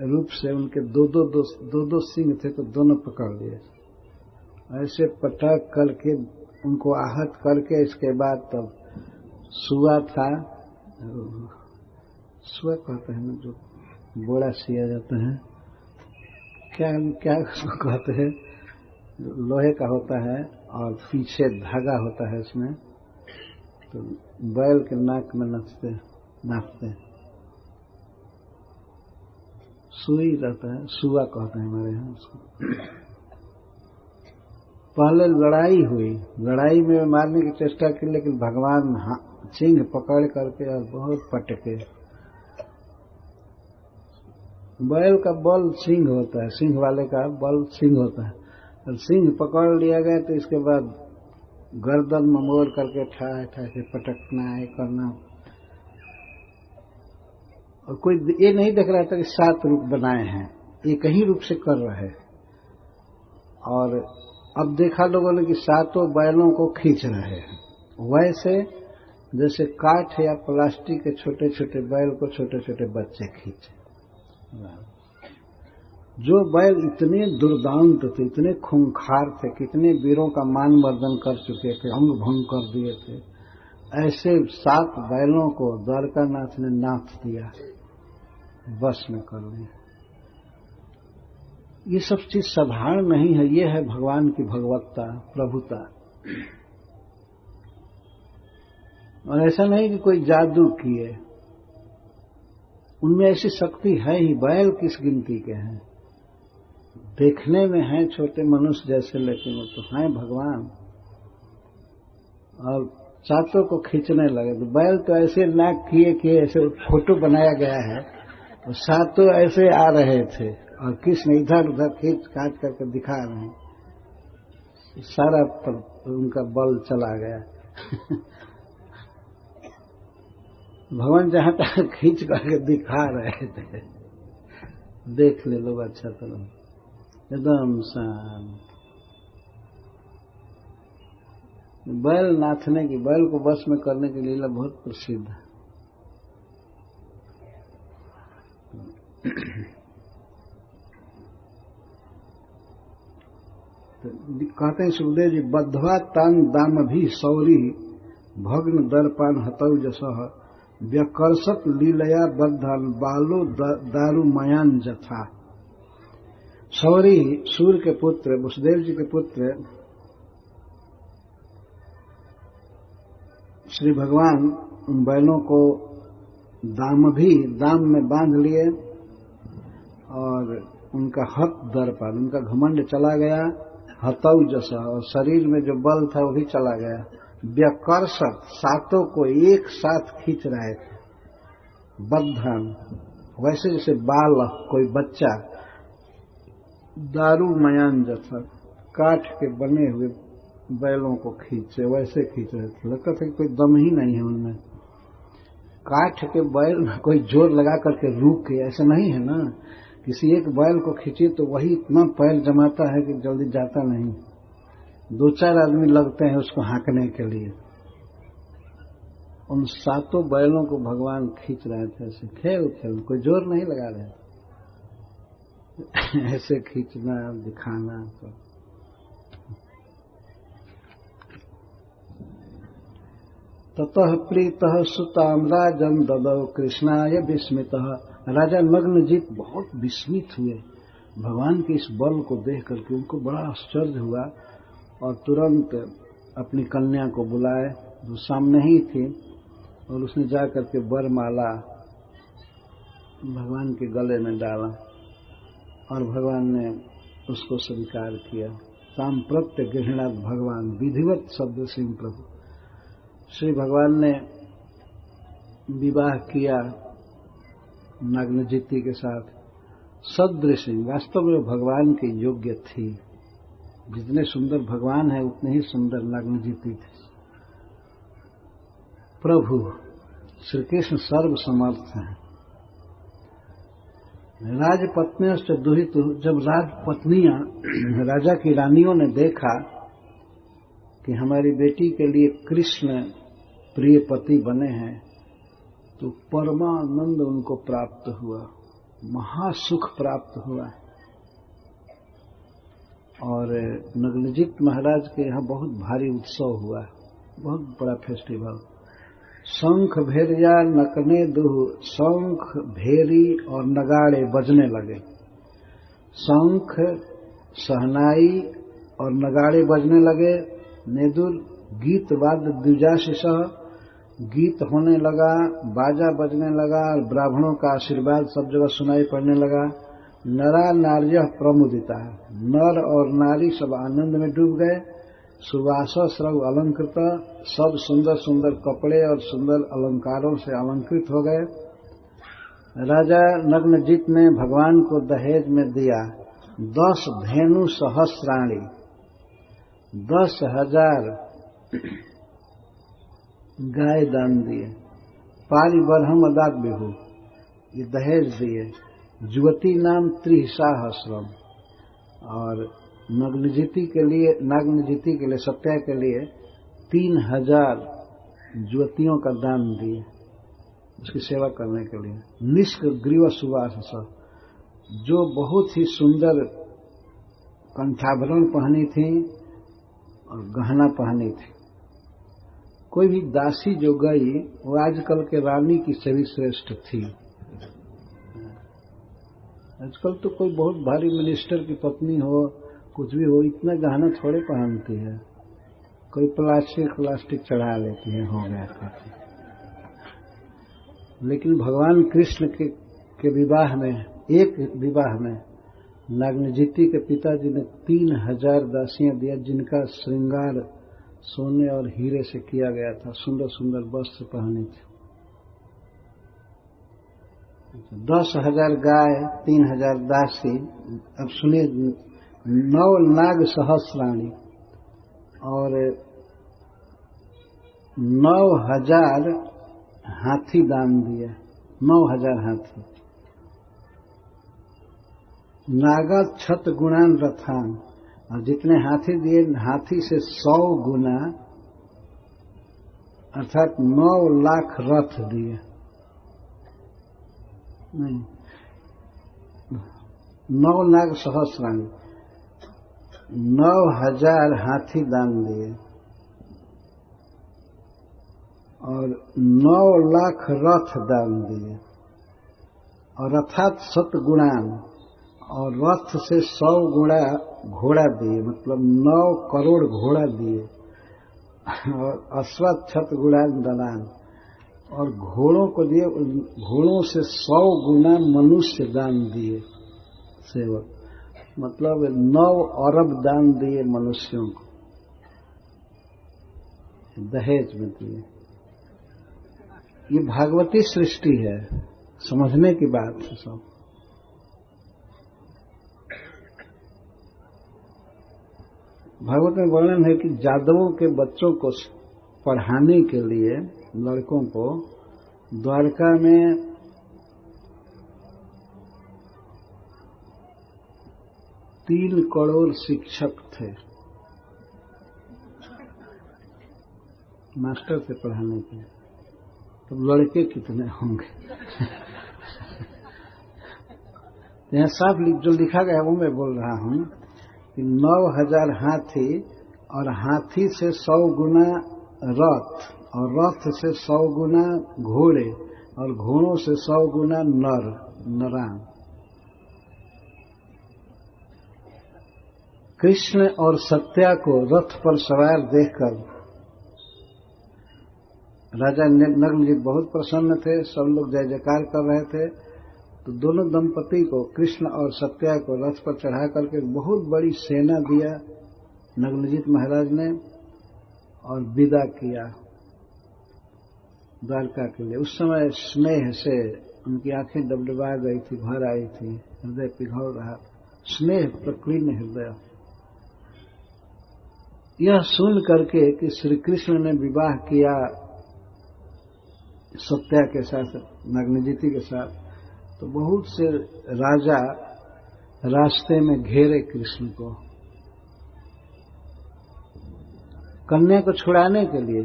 रूप से उनके दो सिंह थे, तो दोनों पकड़ लिए। ऐसे पटक करके उनको आहत करके इसके बाद तब सुआ था, सुआ कहते हैं ना जो बोड़ा सिया जाता है, क्या उसको कहते हैं, लोहे का होता है और पीछे धागा होता है इसमें, तो बैल के नाक में नाचते सुई रहता है, सुआ कहते हैं हमारे यहाँ उसको। पहले लड़ाई हुई, लड़ाई में मारने की चेष्टा की, लेकिन भगवान सिंह पकड़ करके और बहुत पटके। बैल का बल सिंह होता है, सिंह वाले का बल सिंह होता है, और सिंह पकड़ लिया गया तो इसके बाद गर्दन में मोड़ करके ठा के पटकना है करना। और कोई ये नहीं देख रहा था कि 7 रूप बनाए हैं, एक ही रूप से कर रहे हैं। और अब देखा लोगों ने कि 7 बैलों को खींच रहे हैं, वैसे जैसे काठ या प्लास्टिक के छोटे छोटे बैल को छोटे छोटे बच्चे खींचे। जो बैल इतने दुर्दांत थे, इतने खूंखार थे, कितने वीरों का मान मर्दन कर चुके थे, अंग भंग कर दिए थे, ऐसे 7 बैलों को द्वारकानाथ ने नाथ दिया, बस में कर लिया। ये सब चीज साधारण नहीं है, ये है भगवान की भगवत्ता, प्रभुता। और ऐसा नहीं कि कोई जादू किए, उनमें ऐसी शक्ति है ही। बैल किस गिनती के हैं, देखने में हैं छोटे मनुष्य जैसे, लेकिन वो तो हैं भगवान। और 7 को खींचने लगे तो बैल तो ऐसे नाक किए ऐसे फोटो बनाया गया है, और 7 ऐसे आ रहे थे और कृष्ण इधर उधर खींच काट करके दिखा रहे हैं, सारा पर उनका बल चला गया। भगवान जहां तक खींच करके दिखा रहे थे, देख ले लोग अच्छा तरह, एकदम शांत। बैल नाथने की, बैल को बस में करने की लीला बहुत प्रसिद्ध है। तो कहते हैं सुखदेव जी, बद्धवा तान दाम भी सौरी भग्न दर्पान हतौ जसह व्यकर्षत लीलया बद्धन बालो दारू मयान जथा। सौरी सूर्य के पुत्र, वसुदेव जी के पुत्र श्री भगवान उन बैलों को दाम में बांध लिए और उनका हत दर्पण, उनका घमंड चला गया, हतौ जसा, और शरीर में जो बल था वो भी चला गया। व्यकर्षक 7 को एक साथ खींच रहे थे, बद्धन वैसे जैसे बाल कोई बच्चा, दारू मयान जथा काठ के बने हुए बैलों को खींचे, वैसे खींच रहे थे। लगता था कि कोई दम ही नहीं है उनमें। काठ के बैल में कोई जोर लगा करके रुके, ऐसा नहीं है ना। किसी एक बैल को खींचे तो वही इतना पैर जमाता है कि जल्दी जाता नहीं, 2-4 आदमी लगते हैं उसको हाँकने के लिए। उन 7 बैलों को भगवान खींच रहे थे, ऐसे खेल, कोई जोर नहीं लगा रहे, ऐसे खींचना दिखाना। तो ततः प्रीतः सुताम राजन ददौ कृष्णाय विस्मितः। राजा नग्नजित बहुत विस्मित हुए भगवान के इस बल को देख करके। उनको बड़ा आश्चर्य हुआ और तुरंत अपनी कन्या को बुलाए जो सामने ही थी, और उसने जाकर के वरमाला भगवान के गले में डाला और भगवान ने उसको स्वीकार किया। सांप्रत्य गृहणात् भगवान विधिवत शब्द सिंह प्रभु। श्री भगवान ने विवाह किया नग्नजिति के साथ। सदृश वास्तव में भगवान के योग्य थी। जितने सुंदर भगवान है उतने ही सुंदर नग्नजिति थे। प्रभु श्री कृष्ण सर्व समर्थ हैं। राजपत्नियों दुहित, जब राजपत्नियां राजा की रानियों ने देखा कि हमारी बेटी के लिए कृष्ण प्रिय पति बने हैं, तो परमानंद उनको प्राप्त हुआ, महासुख प्राप्त हुआ। और नग्नजित महाराज के यहाँ बहुत भारी उत्सव हुआ, बहुत बड़ा फेस्टिवल। शंख भेरिया नकने दुह, शंख भेरी और नगाड़े बजने लगे। शंख सहनाई और नगाड़े बजने लगे। नेदुर गीत वाद्य द्विजाशिष, गीत होने लगा, बाजा बजने लगा और ब्राह्मणों का आशीर्वाद सब जगह सुनाई पड़ने लगा। नरा नार्य प्रमुदिता, नर और नारी सब आनंद में डूब गए। सुवास स्रव अलंकृत, सब सुंदर सुंदर कपड़े और सुंदर अलंकारों से अलंकृत हो गए। राजा नग्नजित ने भगवान को दहेज में दिया 10 धेनु सहस्राणी, 10,000 गाय दान दिए। पारिबरहम अदात बिहू, ये दहेज दिए। जुवती नाम त्रिसाहस्रम, और नग्नजिति के लिए सत्या के लिए 3000 जुवतियों का दान दिए उसकी सेवा करने के लिए। निष्क ग्रीव सुवास, जो बहुत ही सुंदर कंठाभरण पहनी थी और गहना पहनी थी। कोई भी दासी जो गई वो आजकल के रानी की से भी श्रेष्ठ थी। आजकल तो कोई बहुत भारी मिनिस्टर की पत्नी हो, कुछ भी हो, इतना गहना थोड़े पहनती है। कोई प्लास्टिक चढ़ा लेती है, हो गया कहती। लेकिन भगवान कृष्ण के विवाह में, एक विवाह में नग्नजिति के पिताजी ने 3000 दासियां दिया, जिनका श्रृंगार सोने और हीरे से किया गया था। सुंदर सुंदर वस्त्र पहने थे। 10,000 गाय, 3000 दासी। अब सुनिए, 9 नाग सहस्राणी और 9000 हाथी दान दिए। 9000 हाथी। नागा छत गुणान रथान, और जितने हाथी दिए, हाथी से 100 गुना, अर्थात 9 लाख रथ दिए। नहीं, 9 नाग सहस्राणी, 9000 हाथी दान दिए और 9 लाख रथ दान दिए। और अर्थात 7 गुणान, और रथ से 100 गुणा घोड़ा दिए, मतलब 9 करोड़ घोड़ा दिए। और अश्वत्थ छत गुणान दलान, और घोड़ों को दिए। घोड़ों से 100 गुना मनुष्य दान दिए सेवक, मतलब 9 अरब दान दिए मनुष्यों को, दहेज में दिए। ये भागवती सृष्टि है, समझने की बात है सब। भागवत में वर्णन है कि जादवों के बच्चों को पढ़ाने के लिए, लड़कों को, द्वारका में 3 करोड़ शिक्षक थे, मास्टर से पढ़ाने के लिए। तो लड़के कितने होंगे? यहाँ साफ जो लिखा गया वो मैं बोल रहा हूं कि 9000 हाथी और हाथी से 100 गुना रथ और रथ से 100 गुना घोड़े और घोड़ों से 100 गुना नरान। कृष्ण और सत्या को रथ पर सवार देखकर राजा नग्नजित बहुत प्रसन्न थे। सब लोग जय जयकार कर रहे थे। तो दोनों दंपति को, कृष्ण और सत्या को रथ पर चढ़ा करके बहुत बड़ी सेना दिया नग्नजित महाराज ने और विदा किया द्वारका के लिए। उस समय स्नेह से उनकी आंखें डबडबा गई थी, भर आई थी, हृदय पिघल रहा, स्नेह प्रकीर्ण हृदय। यह सुन करके कि श्री कृष्ण ने विवाह किया सत्या के साथ, नग्नजिति के साथ, तो बहुत से राजा रास्ते में घेरे कृष्ण को कन्या को छुड़ाने के लिए।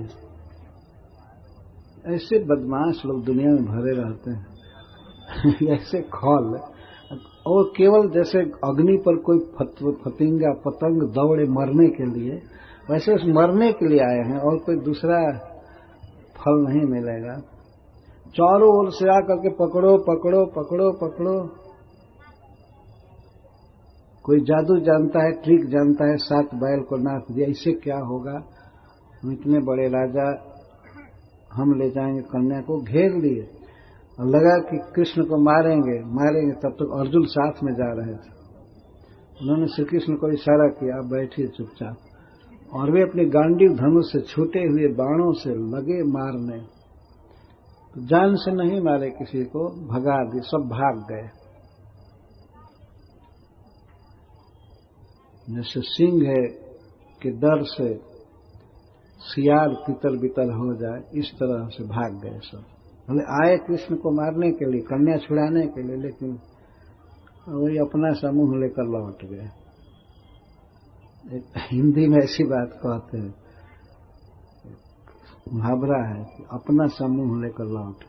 ऐसे बदमाश लोग दुनिया में भरे रहते हैं ऐसे खौल, और केवल जैसे अग्नि पर कोई फतिंगा पतंग दौड़े मरने के लिए, वैसे उस मरने के लिए आए हैं और कोई दूसरा फल नहीं मिलेगा। चारों ओर से आकर के पकड़ो पकड़ो पकड़ो पकड़ो। कोई जादू जानता है, ट्रिक जानता है, 7 बैल को नाप दिया, इससे क्या होगा, हम इतने बड़े राजा, हम ले जाएंगे कन्या को। घेर लिए और लगा कि कृष्ण को मारेंगे मारेंगे। तब तक अर्जुन साथ में जा रहे थे। उन्होंने श्री कृष्ण को इशारा किया, आप बैठिए चुपचाप, और वे अपनी गांडीव धनुष से छूटे हुए बाणों से लगे मारने। तो जान से नहीं मारे किसी को, भगा दिए, सब भाग गए। जैसे सिंह के डर से सियार तितर बितर हो जाए, इस तरह से भाग गए सब। बोले आए कृष्ण को मारने के लिए, कन्या छुड़ाने के लिए, लेकिन वही अपना समूह लेकर लौट गए। हिंदी में ऐसी बात कहते हैं, मुहावरा है कि अपना समूह लेकर लौट,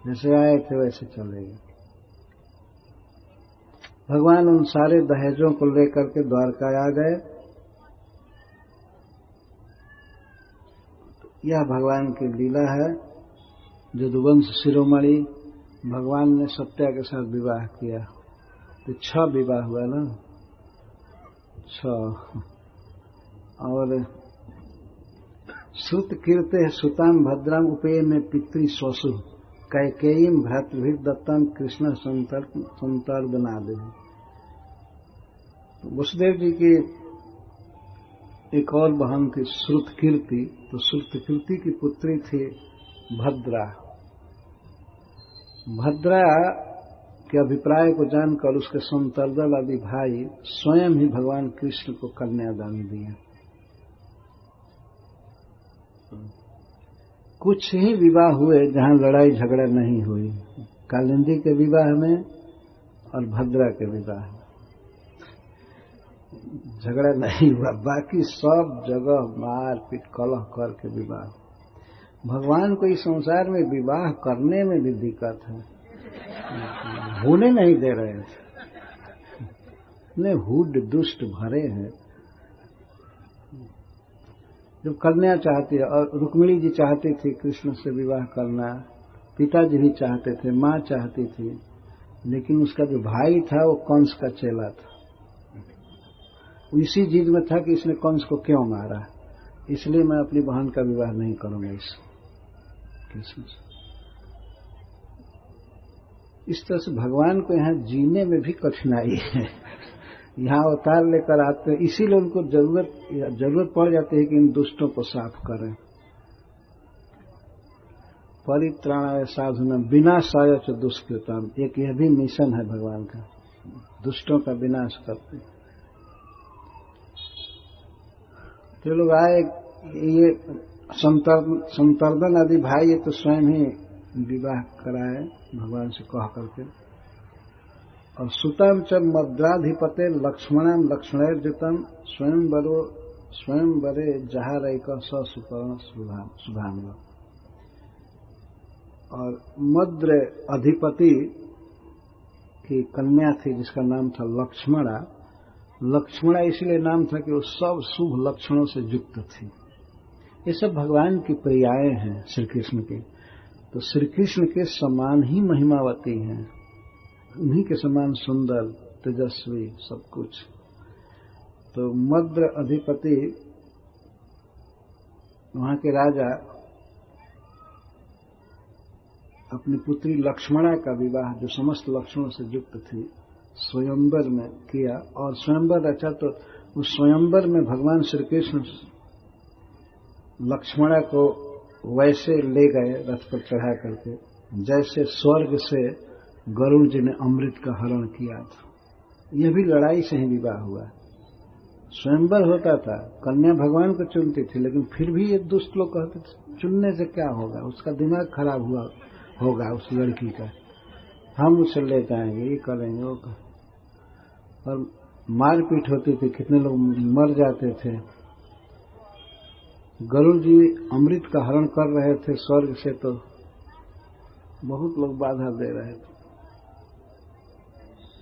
जैसे आए थे वैसे चले गए। भगवान उन सारे दहेजों को लेकर के द्वारका आ गए। यह भगवान की लीला है। यदुवंश शिरोमणि भगवान ने सत्या के साथ विवाह किया, तो 6 विवाह हुआ ना, 6। और श्रुत कीर्ते सुताम भद्राम उपे में पितृ स्वसु कैकेयीम भ्रातृभिर दत्तम कृष्ण संतर्दनादे। वसुदेव जी की एक और बहन थी श्रुत कीर्ति, तो श्रुत कीर्ति की पुत्री थी भद्रा। भद्रा के अभिप्राय को जानकर उसके संतर्दन आदि भाई स्वयं ही भगवान कृष्ण को कन्यादान दिया। कुछ ही विवाह हुए जहां लड़ाई झगड़ा नहीं हुई, कालिंदी के विवाह में और भद्रा के विवाह में झगड़ा नहीं हुआ। बाकी सब जगह मार पीट कलह करके विवाह। भगवान को इस संसार में विवाह करने में भी दिक्कत है, होने नहीं दे रहे थे, इतने हुड दुष्ट भरे हैं। जब कन्या चाहती है, और रुक्मिणी जी चाहती थी कृष्ण से विवाह करना, पिताजी भी चाहते थे, मां चाहती थी, लेकिन उसका जो भाई था वो कंस का चेला था। इसी जिद में था कि इसने कंस को क्यों मारा, इसलिए मैं अपनी बहन का विवाह नहीं करूंगा इस कृष्ण से। इस तरह से भगवान को यहां जीने में भी कठिनाई है। यहां अवतार लेकर आते हैं, इसीलिए उनको जरूरत पड़ जाती है कि इन दुष्टों को साफ करें। परित्राणाय साधुना विनाशाय च दुष्कृतम, एक यह भी मिशन है भगवान का, दुष्टों का विनाश करते। तो लोग आए, ये संतर्दन आदि भाई ये तो स्वयं ही विवाह कराए भगवान से कह करके। और सुतम च मद्राधिपते लक्ष्मणम लक्ष्मणैर्जितम स्वयं बरे जहारैक सुपर्ण सुधाम। और मद्र अधिपति की कन्या थी जिसका नाम था लक्ष्मणा। लक्ष्मणा इसलिए नाम था कि वो सब शुभ लक्षणों से युक्त थी। ये सब भगवान की प्रियाएं हैं श्री कृष्ण की। तो श्री कृष्ण के समान ही महिमावती हैं, उन्हीं के समान सुंदर तेजस्वी सब कुछ। तो मद्र अधिपति वहां के राजा अपनी पुत्री लक्ष्मणा का विवाह, जो समस्त लक्षणों से युक्त थी, स्वयंवर में किया। और स्वयंवर रचा तो उस स्वयंवर में भगवान श्री कृष्ण लक्ष्मणा को वैसे ले गए रथ पर चढ़ा करके जैसे स्वर्ग से गरुड़ जी ने अमृत का हरण किया था। यह भी लड़ाई से ही विवाह हुआ। स्वयंवर होता था, कन्या भगवान को चुनती थी, लेकिन फिर भी ये दुष्ट लोग कहते थे चुनने से क्या होगा, उसका दिमाग खराब हुआ होगा उस लड़की का, हम उसे ले जाएंगे, ये करेंगे वो कर। और मारपीट होती थी, कितने लोग मर जाते थे। गरुड़ जी अमृत का हरण कर रहे थे स्वर्ग से, तो बहुत लोग बाधा दे रहे थे,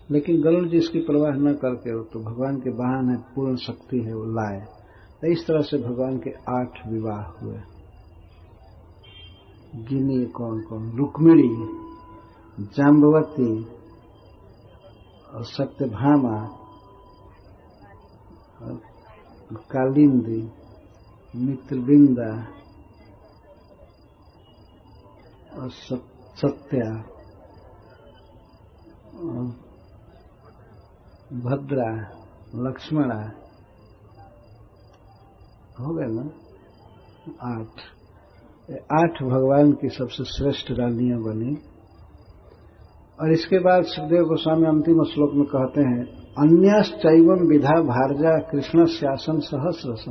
लेकिन गरुड़ जी इसकी परवाह न करके वो तो भगवान के वाहन है, पूर्ण शक्ति है, वो लाए। तो इस तरह से भगवान के 8 विवाह हुए। गिनिए कौन कौन? रुक्मिणी, जाम्बवती और सत्यभामा और कालिंदी, मित्रविंदा और सत्या और भद्रा, लक्ष्मणा, हो गए ना 8। 8 भगवान की सबसे श्रेष्ठ रानियां बनी। और इसके बाद सुखदेव गोस्वामी अंतिम श्लोक में कहते हैं, अन्यश्चैवं विधा भार्या कृष्ण शासन सहस्रश।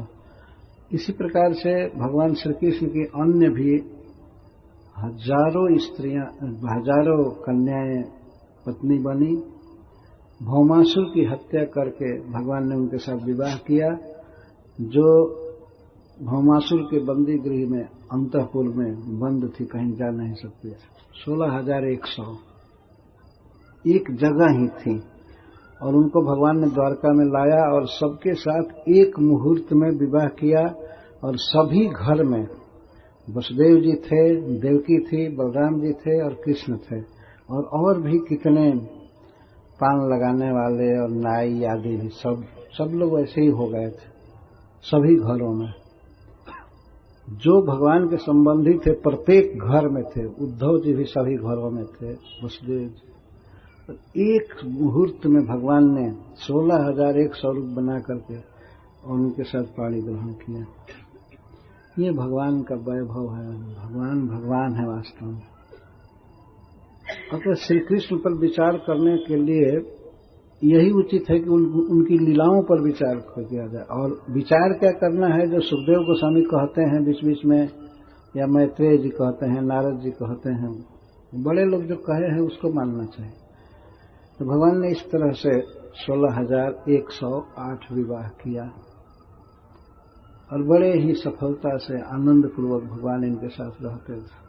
इसी प्रकार से भगवान श्री कृष्ण की अन्य भी हजारों स्त्रियां, हजारों कन्याएं पत्नी बनी। भौमासुर की हत्या करके भगवान ने उनके साथ विवाह किया, जो भौमासुर के बंदी गृह में अंतःपुर में बंद थी, कहीं जा नहीं सकती। 16,100 एक जगह ही थी, और उनको भगवान ने द्वारका में लाया और सबके साथ एक मुहूर्त में विवाह किया। और सभी घर में वसुदेव जी थे, देवकी थी, बलराम जी थे और कृष्ण थे, और भी कितने पान लगाने वाले और नाई आदि भी सब लोग ऐसे ही हो गए थे सभी घरों में। जो भगवान के संबंधी थे प्रत्येक घर में थे। उद्धव जी भी सभी घरों में थे, वसुदेव जी। तो एक मुहूर्त में भगवान ने 16,100 रूप बना करके और उनके साथ पाणी ग्रहण किया। ये भगवान का वैभव है, भगवान है वास्तव में। अतः श्री कृष्ण पर विचार करने के लिए यही उचित है कि उनकी लीलाओं पर विचार किया जाए। और विचार क्या करना है, जो सुखदेव गोस्वामी कहते हैं बीच बीच में, या मैत्रेय जी कहते हैं, नारद जी कहते हैं, बड़े लोग जो कहे हैं उसको मानना चाहिए। तो भगवान ने इस तरह से 16,108 विवाह किया और बड़े ही सफलता से आनंद पूर्वक भगवान इनके साथ रहते थे।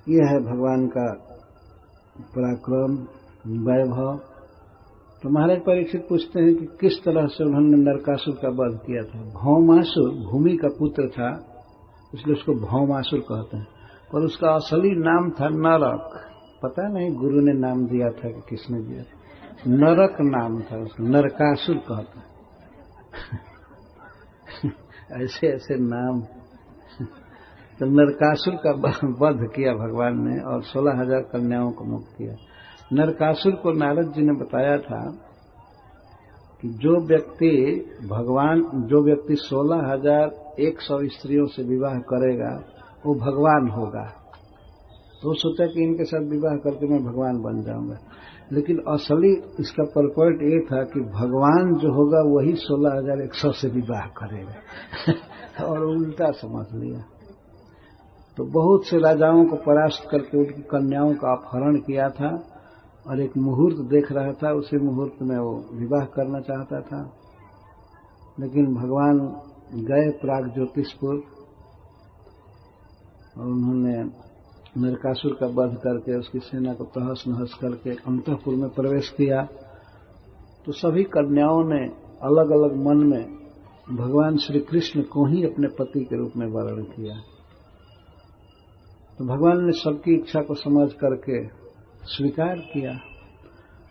यह है भगवान का पराक्रम, वैभव। तो महाराज परीक्षित पूछते हैं कि किस तरह से उन्होंने नरकासुर का वध किया था। भौमासुर भूमि का पुत्र था, इसलिए उसको भौमासुर कहते हैं, पर उसका असली नाम था नरक। पता नहीं गुरु ने नाम दिया था कि किसने दिया, नरक नाम था उसका, नरकासुर कहते हैं। ऐसे ऐसे नाम। तो नरकासुर का वध किया भगवान ने और 16,000 कन्याओं को मुक्त किया। नरकासुर को नारद जी ने बताया था कि जो व्यक्ति 16,100 स्त्रियों से विवाह करेगा वो भगवान होगा। तो सोचा कि इनके साथ विवाह करके मैं भगवान बन जाऊंगा, लेकिन असली इसका परपॉइंट ये था कि भगवान जो होगा वही 16,100 से विवाह करेगा। और उल्टा समझ लिया। तो बहुत से राजाओं को परास्त करके उनकी कन्याओं का अपहरण किया था और एक मुहूर्त देख रहा था, उसी मुहूर्त में वो विवाह करना चाहता था। लेकिन भगवान गए प्राग ज्योतिषपुर और उन्होंने नरकासुर का वध करके उसकी सेना को तहस नहस करके अंतःपुर में प्रवेश किया। तो सभी कन्याओं ने अलग अलग मन में भगवान श्री कृष्ण को ही अपने पति के रूप में वर्ण किया। तो भगवान ने सबकी इच्छा को समझ करके स्वीकार किया,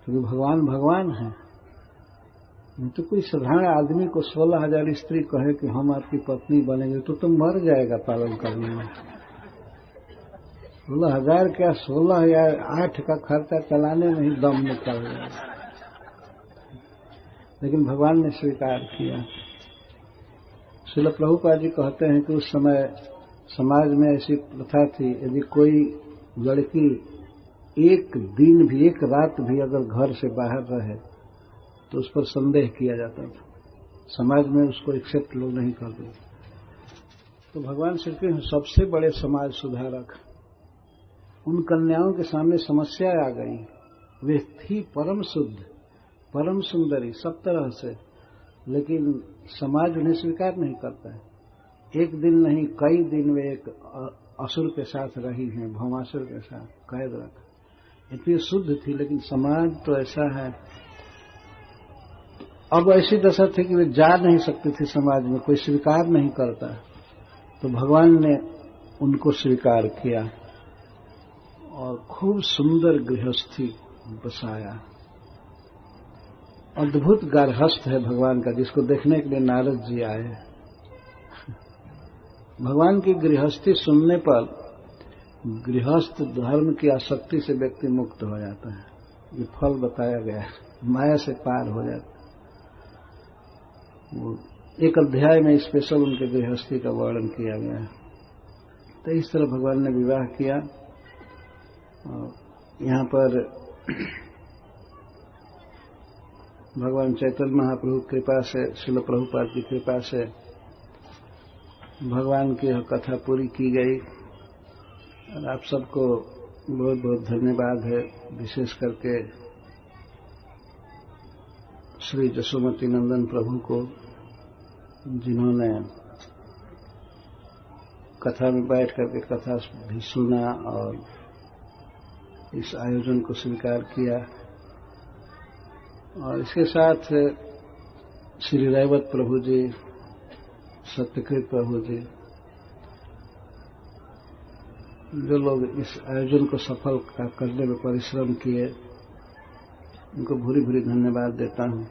क्योंकि भगवान भगवान है। नहीं तो कोई साधारण आदमी को 16,000 स्त्री कहे कि हम आपकी पत्नी बनेंगे तो मर जाएगा पालन करने में। 16,000 क्या 16,008 का खर्चा चलाने में ही दम निकल गया। लेकिन भगवान ने स्वीकार किया। श्रील प्रभुपाद जी कहते हैं कि उस समय समाज में ऐसी प्रथा थी, यदि कोई लड़की एक दिन भी, एक रात भी अगर घर से बाहर रहे तो उस पर संदेह किया जाता था। समाज में उसको एक्सेप्ट लोग नहीं करते। तो भगवान श्री कृष्ण सबसे बड़े समाज सुधारक, उन कन्याओं के सामने समस्या आ गई। वे थी परम शुद्ध, परम सुंदरी सब तरह से, लेकिन समाज उन्हें स्वीकार नहीं करता है। एक दिन नहीं, कई दिन वे एक असुर के साथ रही हैं, भौमासुर के साथ कैद रखा। इतनी शुद्ध थी, लेकिन समाज तो ऐसा है। अब ऐसी दशा थी कि वे जा नहीं सकती थी समाज में, कोई स्वीकार नहीं करता। तो भगवान ने उनको स्वीकार किया और खूब सुंदर गृहस्थी बसाया। अद्भुत गार्हस्थ है भगवान का, जिसको देखने के लिए नारद जी आए। भगवान की गृहस्थी सुनने पर गृहस्थ धर्म की आसक्ति से व्यक्ति मुक्त हो जाता है। ये फल बताया गया है, माया से पार हो जाता है। एक अध्याय में स्पेशल उनके गृहस्थी का वर्णन किया गया है। तो इस तरह भगवान ने विवाह किया। यहाँ पर भगवान चैतन्य महाप्रभु की कृपा से, श्रील प्रभुपाद की कृपा से भगवान की यह कथा पूरी की गई। और आप सबको बहुत बहुत धन्यवाद है, विशेष करके श्री जसोमती नंदन प्रभु को, जिन्होंने कथा में बैठ करके कथा भी सुना और इस आयोजन को स्वीकार किया। और इसके साथ श्री रैवत प्रभु जी, सत्यकृत प्रभु जी, जो लोग इस आयोजन को सफल करने में परिश्रम किए, उनको भूरी भूरी धन्यवाद देता हूँ।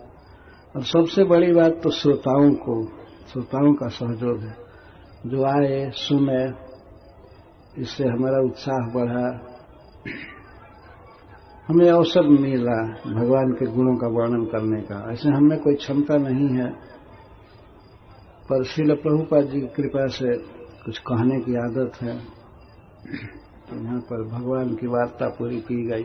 और सबसे बड़ी बात तो श्रोताओं का सहयोग है, जो आए सुने, इससे हमारा उत्साह बढ़ा, हमें अवसर मिला भगवान के गुणों का वर्णन करने का। ऐसे हमें कोई क्षमता नहीं है, पर श्रील प्रभुपाद जी की कृपा से कुछ कहने की आदत है। तो यहाँ पर भगवान की वार्ता पूरी की गई।